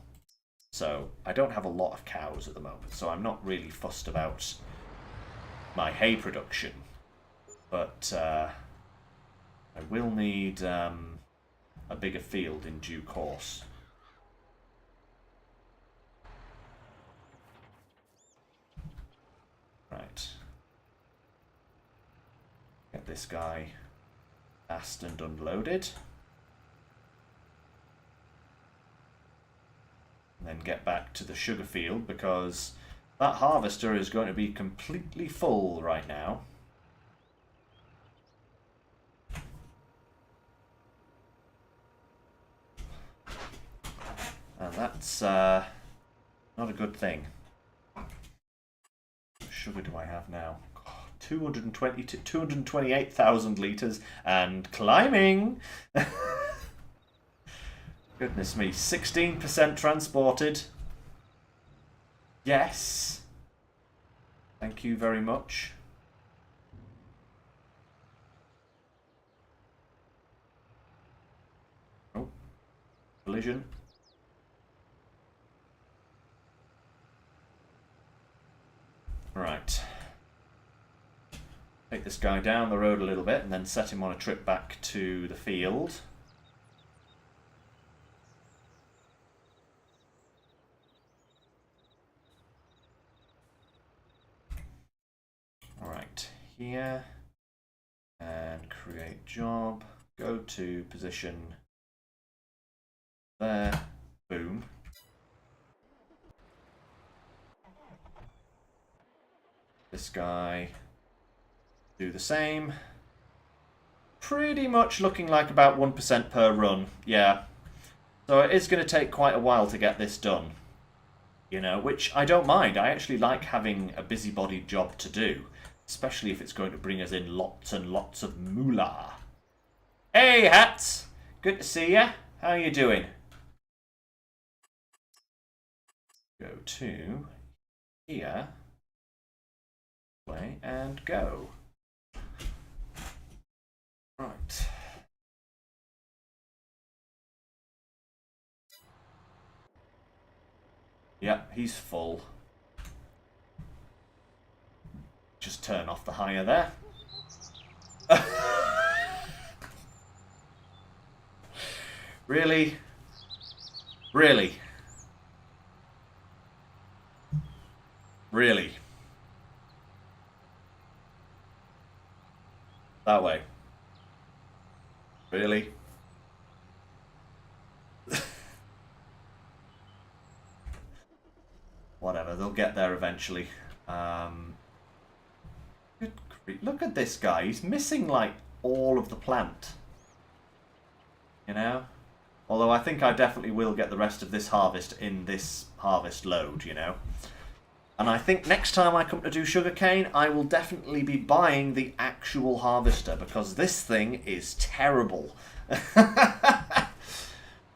So I don't have a lot of cows at the moment, so I'm not really fussed about my hay production. But I will need a bigger field in due course. Right. Get this guy Cast and unloaded. And then get back to the sugar field because that harvester is going to be completely full right now. And that's not a good thing. What sugar do I have now? 220 to 228,000 litres and climbing! Goodness me, 16% transported. Yes. Thank you very much. Oh, collision. Right. Take this guy down the road a little bit and then set him on a trip back to the field. Alright, here. And create job. Go to position there. Boom. This guy, do the same. Pretty much looking like about 1% per run, yeah. So it is going to take quite a while to get this done. You know, which I don't mind. I actually like having a busybody job to do. Especially if it's going to bring us in lots and lots of moolah. Hey, Hats! Good to see ya. How are you doing? Go to here. Play and go. Right. Yeah, he's full. Just turn off the higher there. Really? Really? Really? That way. Really? Whatever, they'll get there eventually. Look at this guy. He's missing, like, all of the plant. You know? Although I think I definitely will get the rest of this harvest in this harvest load, you know? And I think next time I come to do sugarcane, I will definitely be buying the actual harvester, because this thing is terrible. The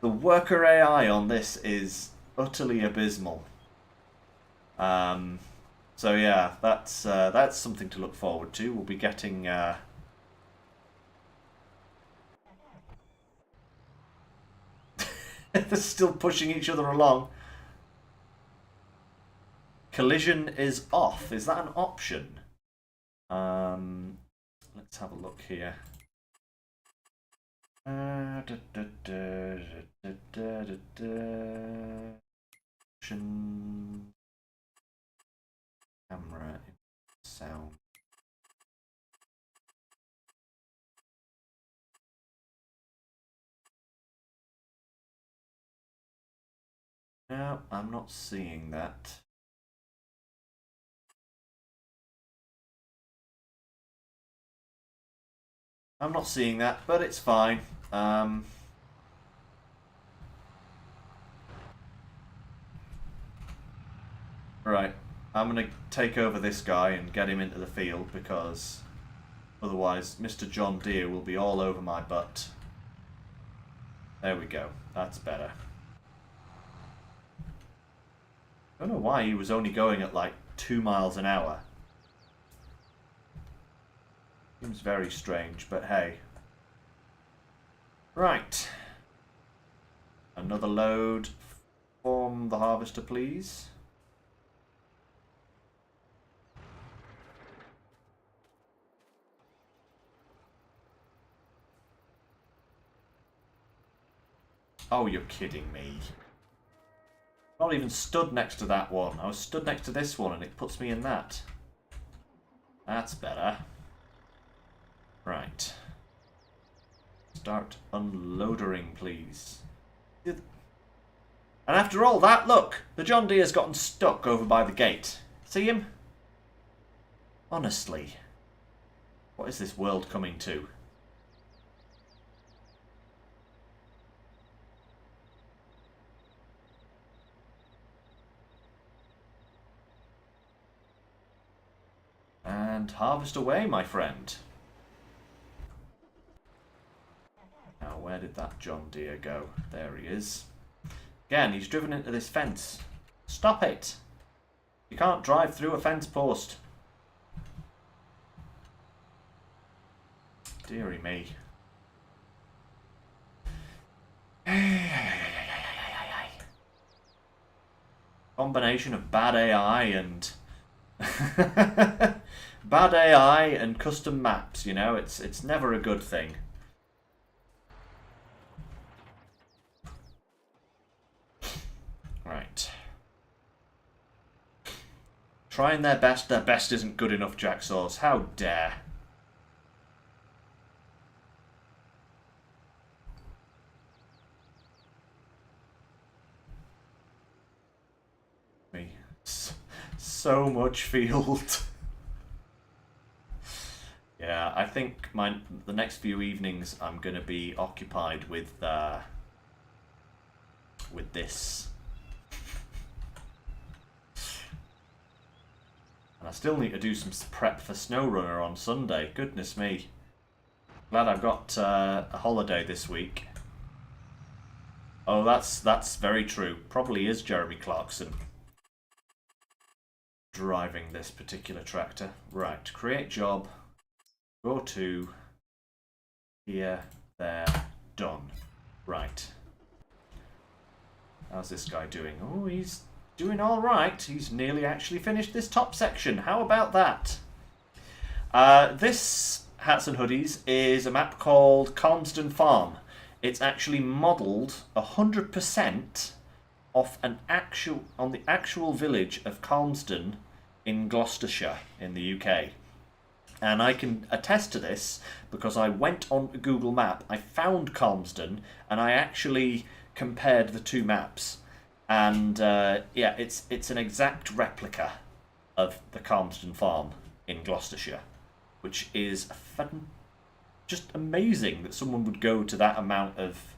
worker AI on this is utterly abysmal. So yeah, that's something to look forward to. We'll be getting they're still pushing each other along. Collision is off. Is that an option? Let's have a look here. Option. Camera, sound. No, I'm not seeing that. I'm not seeing that, but it's fine. Right. I'm going to take over this guy and get him into the field, because otherwise Mr. John Deere will be all over my butt. There we go. That's better. I don't know why he was only going at like 2 miles an hour. Seems very strange, but hey. Right. Another load from the harvester, please. Oh, you're kidding me. Not even stood next to that one. I was stood next to this one and it puts me in that. That's better. Right. Start unloading, please. And after all that, look! The John Deere's gotten stuck over by the gate. See him? Honestly. What is this world coming to? And harvest away, my friend. Now, where did that John Deere go? There he is. Again, he's driven into this fence. Stop it! You can't drive through a fence post. Dearie me. Combination of bad AI and bad AI and custom maps, you know, it's never a good thing. Right. Trying their best isn't good enough, Jacksaws. How dare. Me. So much field. Yeah, I think the next few evenings I'm going to be occupied with this. And I still need to do some prep for SnowRunner on Sunday. Goodness me. Glad I've got a holiday this week. Oh, that's very true. Probably is Jeremy Clarkson driving this particular tractor. Right, create job. Go to here, there, done. Right. How's this guy doing? Oh, he's doing all right. He's nearly actually finished this top section. How about that? This Hats and Hoodies is a map called Calmsden Farm. It's actually modelled 100% off the actual village of Calmsden in Gloucestershire in the UK. And I can attest to this because I went on a Google map, I found Calmsden, and I actually compared the two maps. And yeah, it's an exact replica of the Calmsden farm in Gloucestershire, which is just amazing that someone would go to that amount of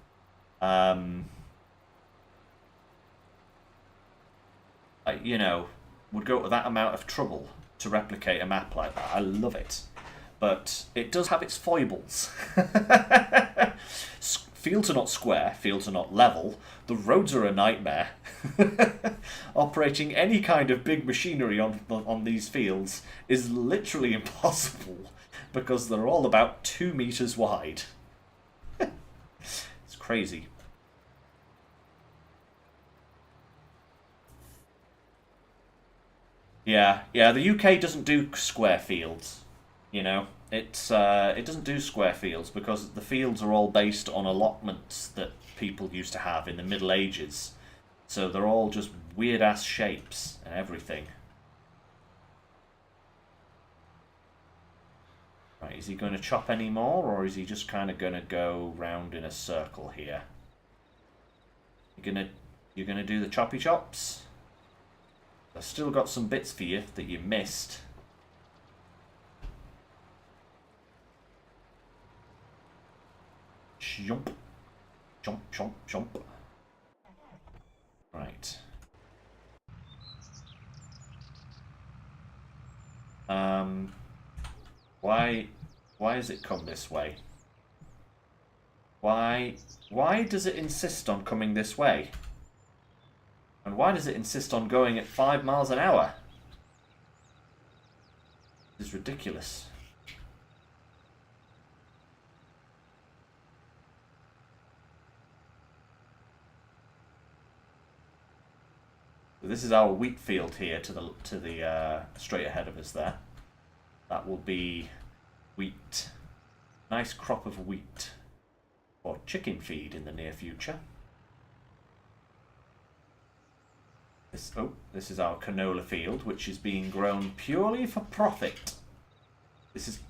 you know, would go to that amount of trouble to replicate a map like that. I love it. But it does have its foibles. Fields are not square, fields are not level, the roads are a nightmare. Operating any kind of big machinery on these fields is literally impossible because they're all about 2 meters wide. It's crazy. Yeah, the UK doesn't do square fields, you know. It doesn't do square fields because the fields are all based on allotments that people used to have in the Middle Ages. So they're all just weird-ass shapes and everything. Right, is he going to chop any more, or is he just kind of going to go round in a circle here? You're gonna do the choppy chops? I've still got some bits for you that you missed. Jump. Jump, jump, jump. Right. Why has it come this way? Why does it insist on coming this way? And why does it insist on going at 5 miles an hour? This is ridiculous. So this is our wheat field here to the straight ahead of us there. That will be wheat. Nice crop of wheat for chicken feed in the near future. This is our canola field, which is being grown purely for profit. This is...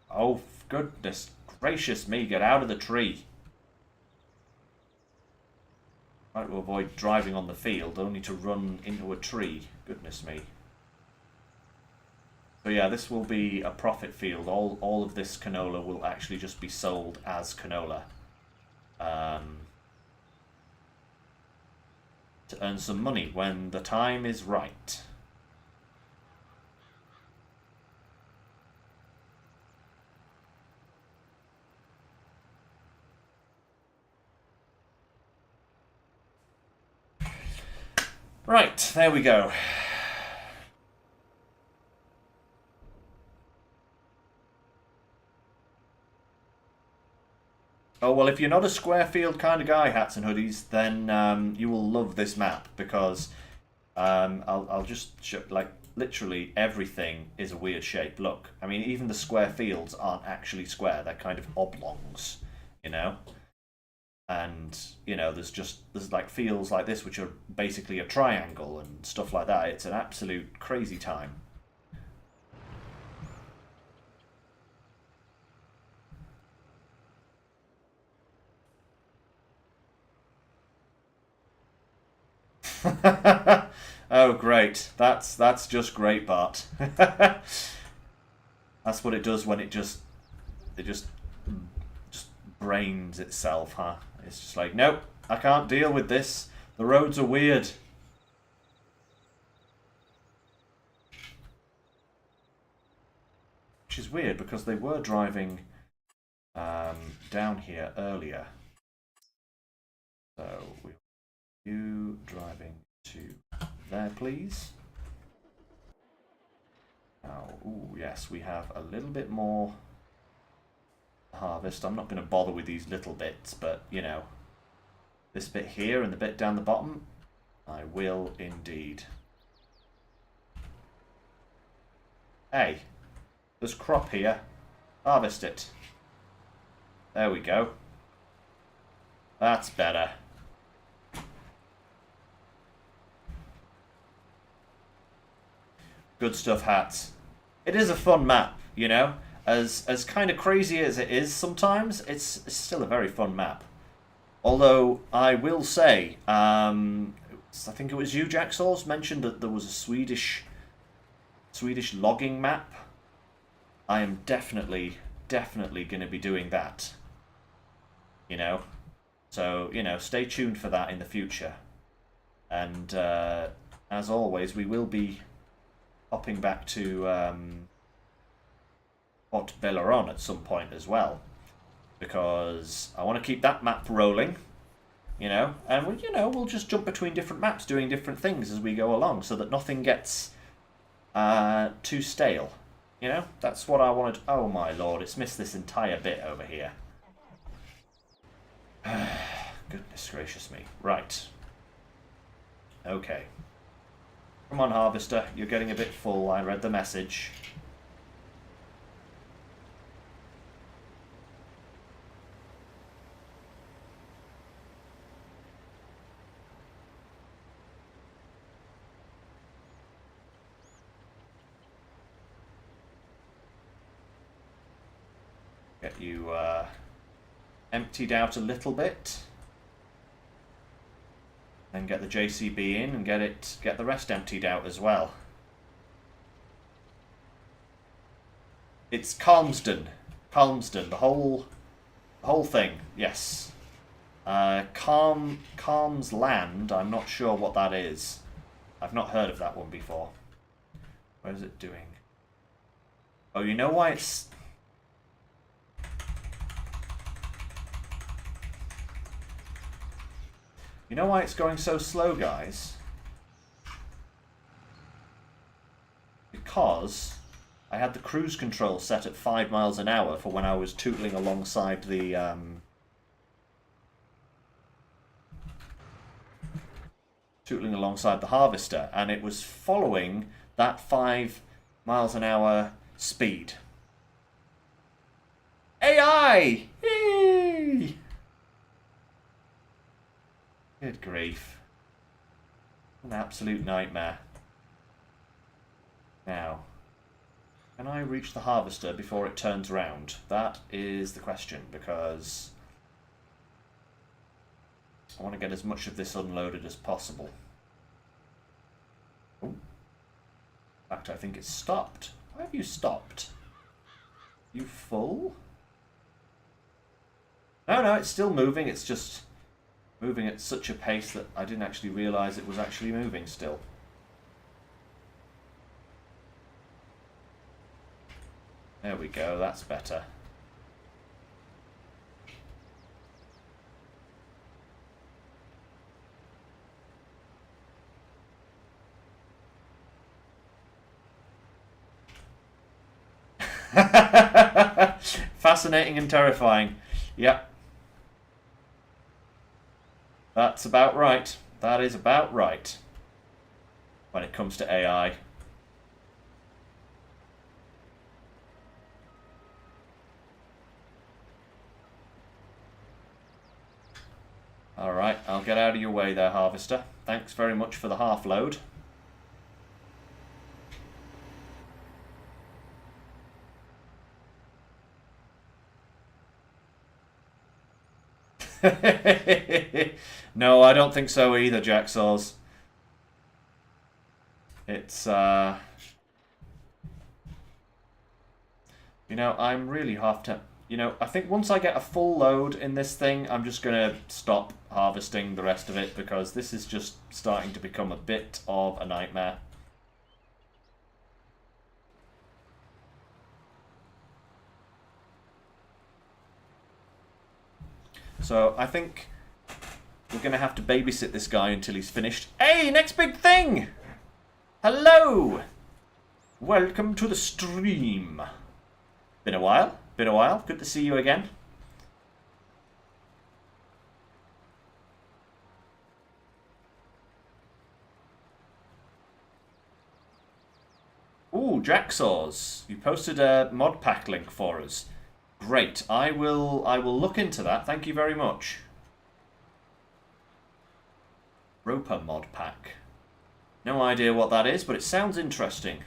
oh, goodness Gracious me, get out of the tree. Try to avoid driving on the field, only to run into a tree. Goodness me. So yeah, this will be a profit field. All of this canola will actually just be sold as canola. To earn some money when the time is right. Right, there we go. Oh, well, if you're not a square field kind of guy, hats and hoodies, then you will love this map, because I'll just show, like, literally everything is a weird shape. Look, I mean, even the square fields aren't actually square. They're kind of oblongs, you know? And, you know, there's like fields like this which are basically a triangle and stuff like that. It's an absolute crazy time. Oh, great. That's just great, Bart. That's what it does when it just brains itself, huh? It's just like, nope, I can't deal with this. The roads are weird. Which is weird because they were driving down here earlier. So you driving to there, please. Now, ooh, yes, we have a little bit more harvest. I'm not going to bother with these little bits, but, you know, this bit here and the bit down the bottom, I will indeed. Hey, there's crop here. Harvest it. There we go. That's better. Good stuff, hats. It is a fun map, you know? As kind of crazy as it is sometimes, it's still a very fun map. Although, I will say, I think it was you, Jacksaws, mentioned that there was a Swedish logging map. I am definitely going to be doing that. You know? So, you know, stay tuned for that in the future. And, as always, we will be hopping back to Port Belleron at some point as well, because I want to keep that map rolling, you know, and we'll just jump between different maps doing different things as we go along, so that nothing gets too stale. You know, that's what I wanted. Oh my lord, it's missed this entire bit over here. Goodness gracious me. Right. Okay. Come on, Harvester, you're getting a bit full. I read the message. Get you emptied out a little bit. Then get the JCB in and get the rest emptied out as well. It's Calmsden, the whole thing. Yes. Calm's Land. I'm not sure what that is. I've not heard of that one before. What is it doing? Oh, you know why it's. You know why it's going so slow, guys? Because I had the cruise control set at 5 miles an hour for when I was tootling alongside the harvester, and it was following that 5 miles an hour speed. AI! Yay! Good grief. An absolute nightmare. Now, Can I reach the harvester before it turns around? That is the question, because I want to get as much of this unloaded as possible. Oh. In fact, I think it's stopped. Why have you stopped? You full? No, it's still moving. It's just moving at such a pace that I didn't actually realise it was actually moving still. There we go, that's better. Fascinating and terrifying. Yep. That's about right. That is about right. When it comes to AI. Alright, I'll get out of your way there, Harvester. Thanks very much for the half load. No, I don't think so either, Jacksaws. It's, you know, I'm really you know, I think once I get a full load in this thing, I'm just going to stop harvesting the rest of it, because this is just starting to become a bit of a nightmare. So I think we're going to have to babysit this guy until he's finished. Hey, next big thing! Hello! Welcome to the stream. Been a while. Been a while. Good to see you again. Ooh, Jacksaws. You posted a mod pack link for us. Great. I will look into that. Thank you very much. Roper mod pack. No idea what that is, but it sounds interesting.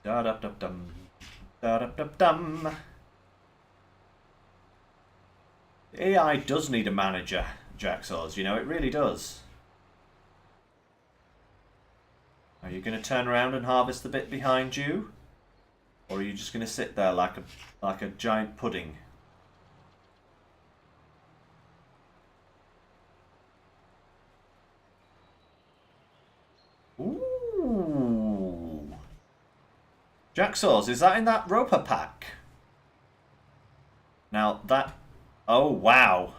Da-da-dum-dum. Da-da-dum-dum. AI does need a manager, Jacksaws, you know, it really does. Are you going to turn around and harvest the bit behind you? Or are you just going to sit there like a giant pudding? Ooh. Jacksaws, is that in that Roper pack? Now that... Oh, wow.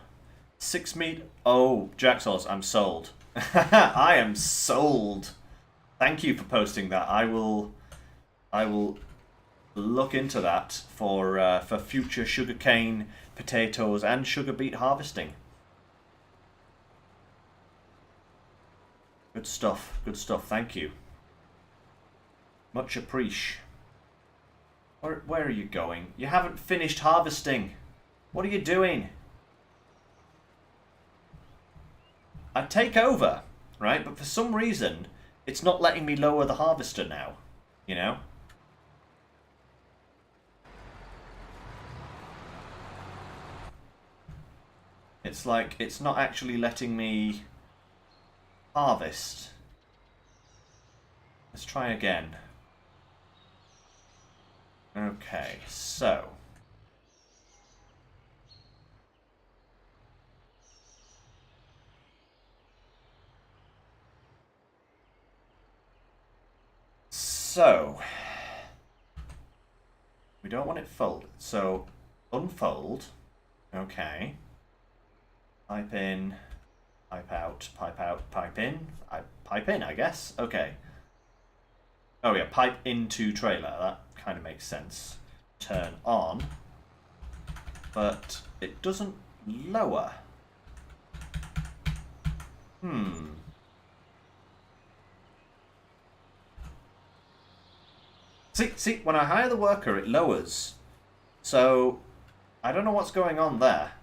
6 meat... Oh, Jacksaws, I'm sold. I am sold. Thank you for posting that. I will look into that for future sugarcane, potatoes, and sugar beet harvesting. Good stuff. Good stuff. Thank you. Much appreciate. Where are you going? You haven't finished harvesting. What are you doing? I take over, right? But for some reason, it's not letting me lower the harvester now. You know? It's like, it's not actually letting me harvest. Let's try again. Okay, so... we don't want it folded. So, unfold. Okay. Pipe in, pipe out, pipe in. Pipe in, I guess. Okay. Oh yeah, pipe into trailer. That kind of makes sense. Turn on. But it doesn't lower. See, when I hire the worker, it lowers. So, I don't know what's going on there.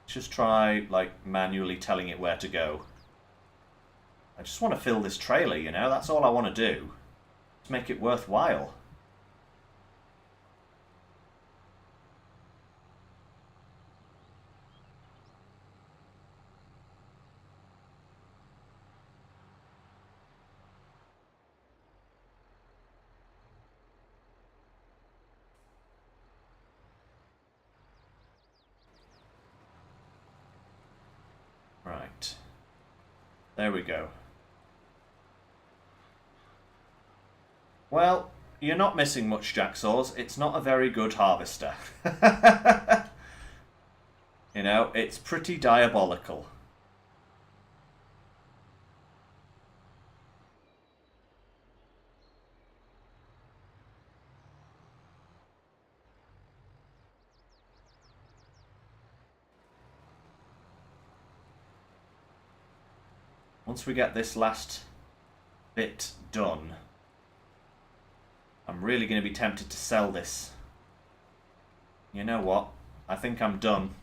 Let's just try, like, manually telling it where to go. I just want to fill this trailer, you know? That's all I want to do. Just make it worthwhile. Right. There we go. Well, you're not missing much, Jacksaws. It's not a very good harvester. You know, it's pretty diabolical. Once we get this last bit done, I'm really going to be tempted to sell this. You know what? I think I'm done.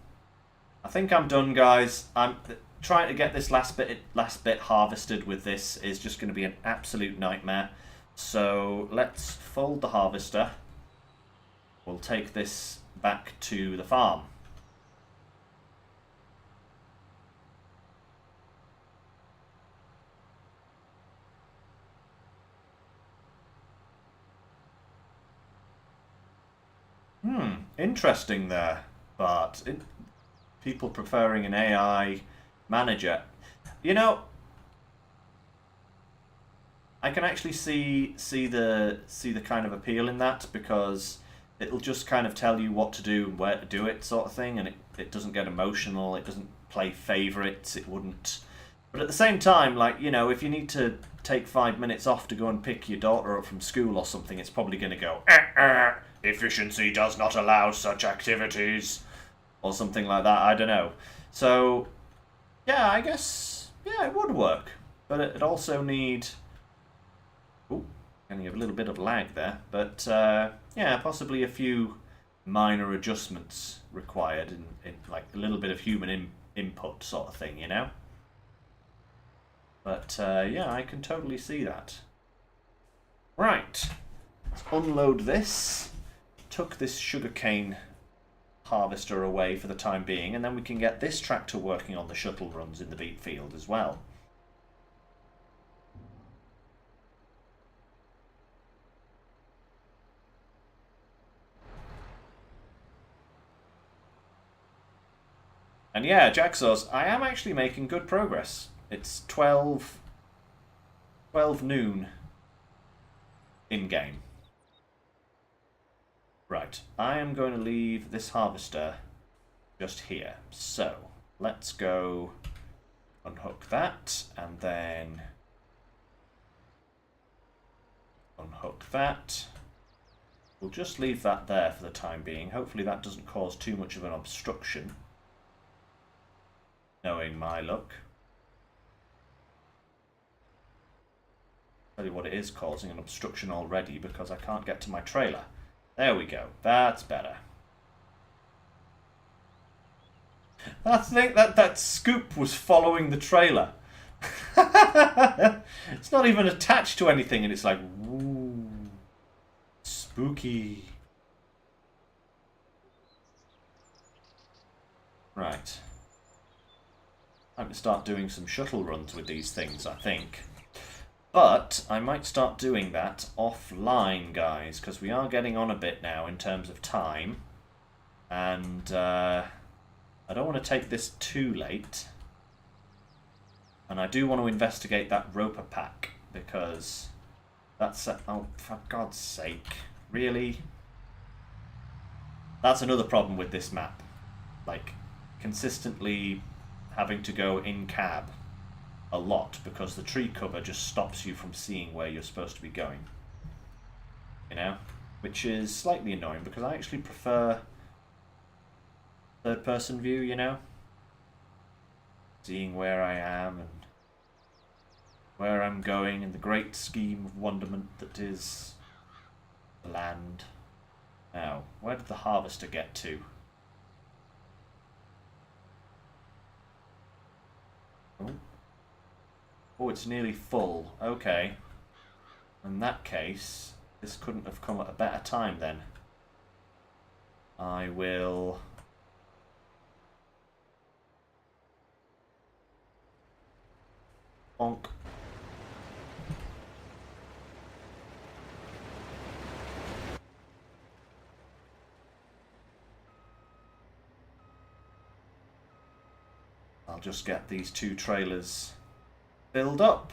I think I'm done, guys. I'm trying to get this last bit harvested with this is just going to be an absolute nightmare. So let's fold the harvester. We'll take this back to the farm. Interesting there, but people preferring an AI manager. You know, I can actually see the kind of appeal in that, because it'll just kind of tell you what to do and where to do it, sort of thing, and it doesn't get emotional, it doesn't play favourites, it wouldn't. But at the same time, like, you know, if you need to take 5 minutes off to go and pick your daughter up from school or something, it's probably going to go, efficiency does not allow such activities, or something like that, I don't know. So, yeah, I guess, yeah, it would work. But it'd also need... Ooh, going to have a little bit of lag there. But, yeah, possibly a few minor adjustments required, in like, a little bit of human input sort of thing, you know? But, yeah, I can totally see that. Right. Let's unload this. Tuck this sugarcane harvester away for the time being, and then we can get this tractor working on the shuttle runs in the beet field as well. And yeah, Jacksaws, I am actually making good progress. It's 12 noon in-game. Right, I am going to leave this harvester just here. So, let's go unhook that, and then unhook that. We'll just leave that there for the time being. Hopefully that doesn't cause too much of an obstruction, knowing my luck. Tell you what, it is causing an obstruction already, because I can't get to my trailer. There we go. That's better. I think that scoop was following the trailer. It's not even attached to anything, and it's like, ooh, spooky. Right. Time to start doing some shuttle runs with these things, I think. But I might start doing that offline, guys, because we are getting on a bit now in terms of time. And I don't want to take this too late. And I do want to investigate that roper pack, because that's... oh, for God's sake. Really? That's another problem with this map. Like, consistently having to go in cab a lot, because the tree cover just stops you from seeing where you're supposed to be going. You know? Which is slightly annoying, because I actually prefer third-person view, you know? seeing where I am and where I'm going in the great scheme of wonderment that is the land. Now, where did the harvester get to? Oh, it's nearly full. Okay. In that case, this couldn't have come at a better time then. I will... bonk. I'll just get these 2 trailers filled up.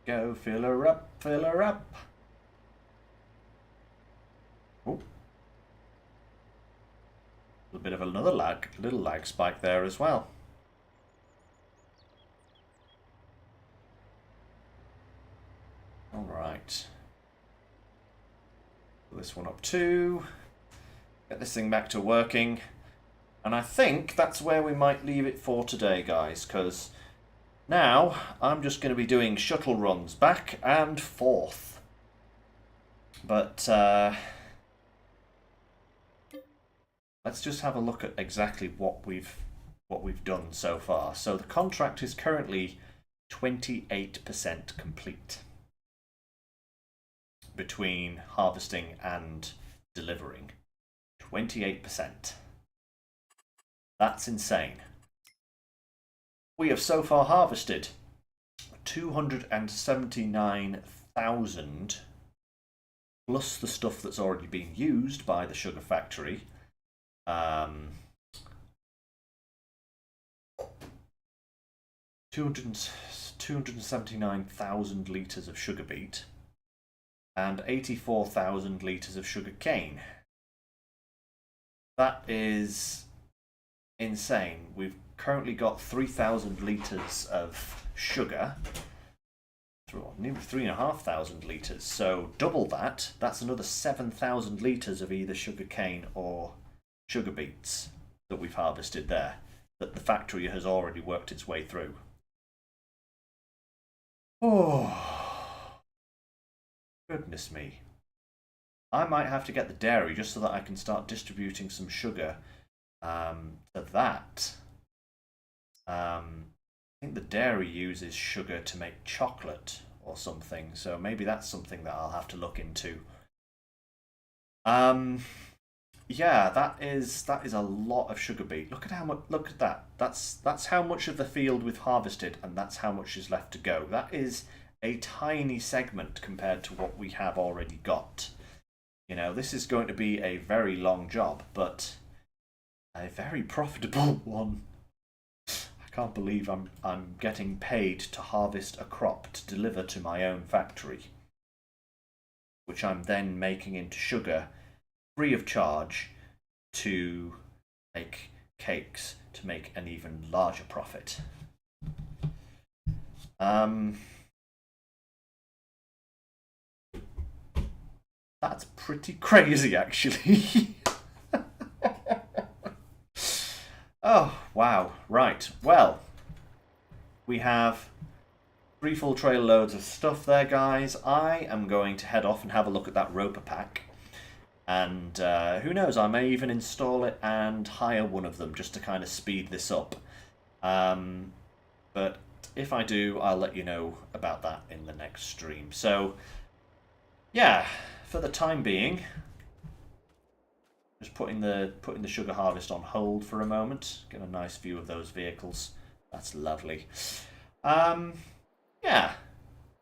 Go, fill her up, fill her up. Oh. A bit of another little lag spike there as well. Alright. Fill this one up too. Get this thing back to working. And I think that's where we might leave it for today, guys, because now I'm just going to be doing shuttle runs back and forth. But let's just have a look at exactly what we've done so far. So the contract is currently 28% complete between harvesting and delivering. 28%. That's insane. We have so far harvested 279,000 plus the stuff that's already been used by the sugar factory. 279,000 litres of sugar beet and 84,000 litres of sugar cane. That is insane. We've currently got 3,000 litres of sugar, nearly 3,500 litres, so double that. That's another 7,000 litres of either sugar cane or sugar beets that we've harvested there, that the factory has already worked its way through. Oh, goodness me. I might have to get the dairy just so that I can start distributing some sugar to that. I think the dairy uses sugar to make chocolate or something, so maybe that's something that I'll have to look into. Yeah, that is a lot of sugar beet. Look at how much. Look at that. That's how much of the field we've harvested, and that's how much is left to go. That is a tiny segment compared to what we have already got. You know, this is going to be a very long job, but a very profitable one. I can't believe I'm getting paid to harvest a crop to deliver to my own factory, which I'm then making into sugar free of charge to make cakes to make an even larger profit. That's pretty crazy, actually. Oh, wow. Right. Well, we have 3 full trailer loads of stuff there, guys. I am going to head off and have a look at that roper pack. And who knows, I may even install it and hire one of them just to kind of speed this up. But if I do, I'll let you know about that in the next stream. So, yeah, for the time being, just putting the sugar harvest on hold for a moment. Get a nice view of those vehicles. That's lovely. Yeah.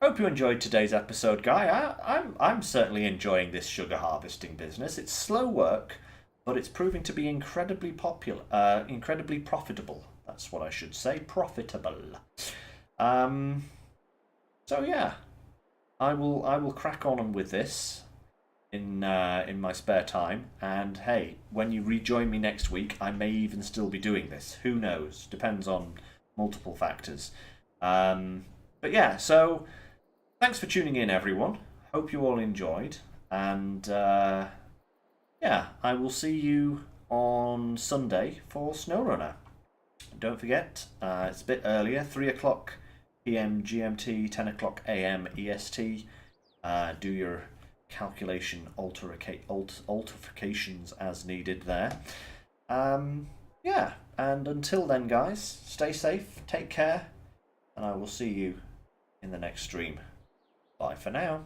Hope you enjoyed today's episode, Guy. I'm certainly enjoying this sugar harvesting business. It's slow work, but it's proving to be incredibly popular, incredibly profitable. That's what I should say, profitable. So yeah, I will crack on with this in my spare time. And hey, when you rejoin me next week, I may even still be doing this. Who knows? Depends on multiple factors. But yeah, so thanks for tuning in, everyone. Hope you all enjoyed, and yeah, I will see you on Sunday for SnowRunner. Don't forget, it's a bit earlier, 3 o'clock p.m. GMT, 10 o'clock a.m. EST. Do your calculation altercations as needed there. Yeah, and until then, guys, stay safe, take care, and I will see you in the next stream. Bye for now.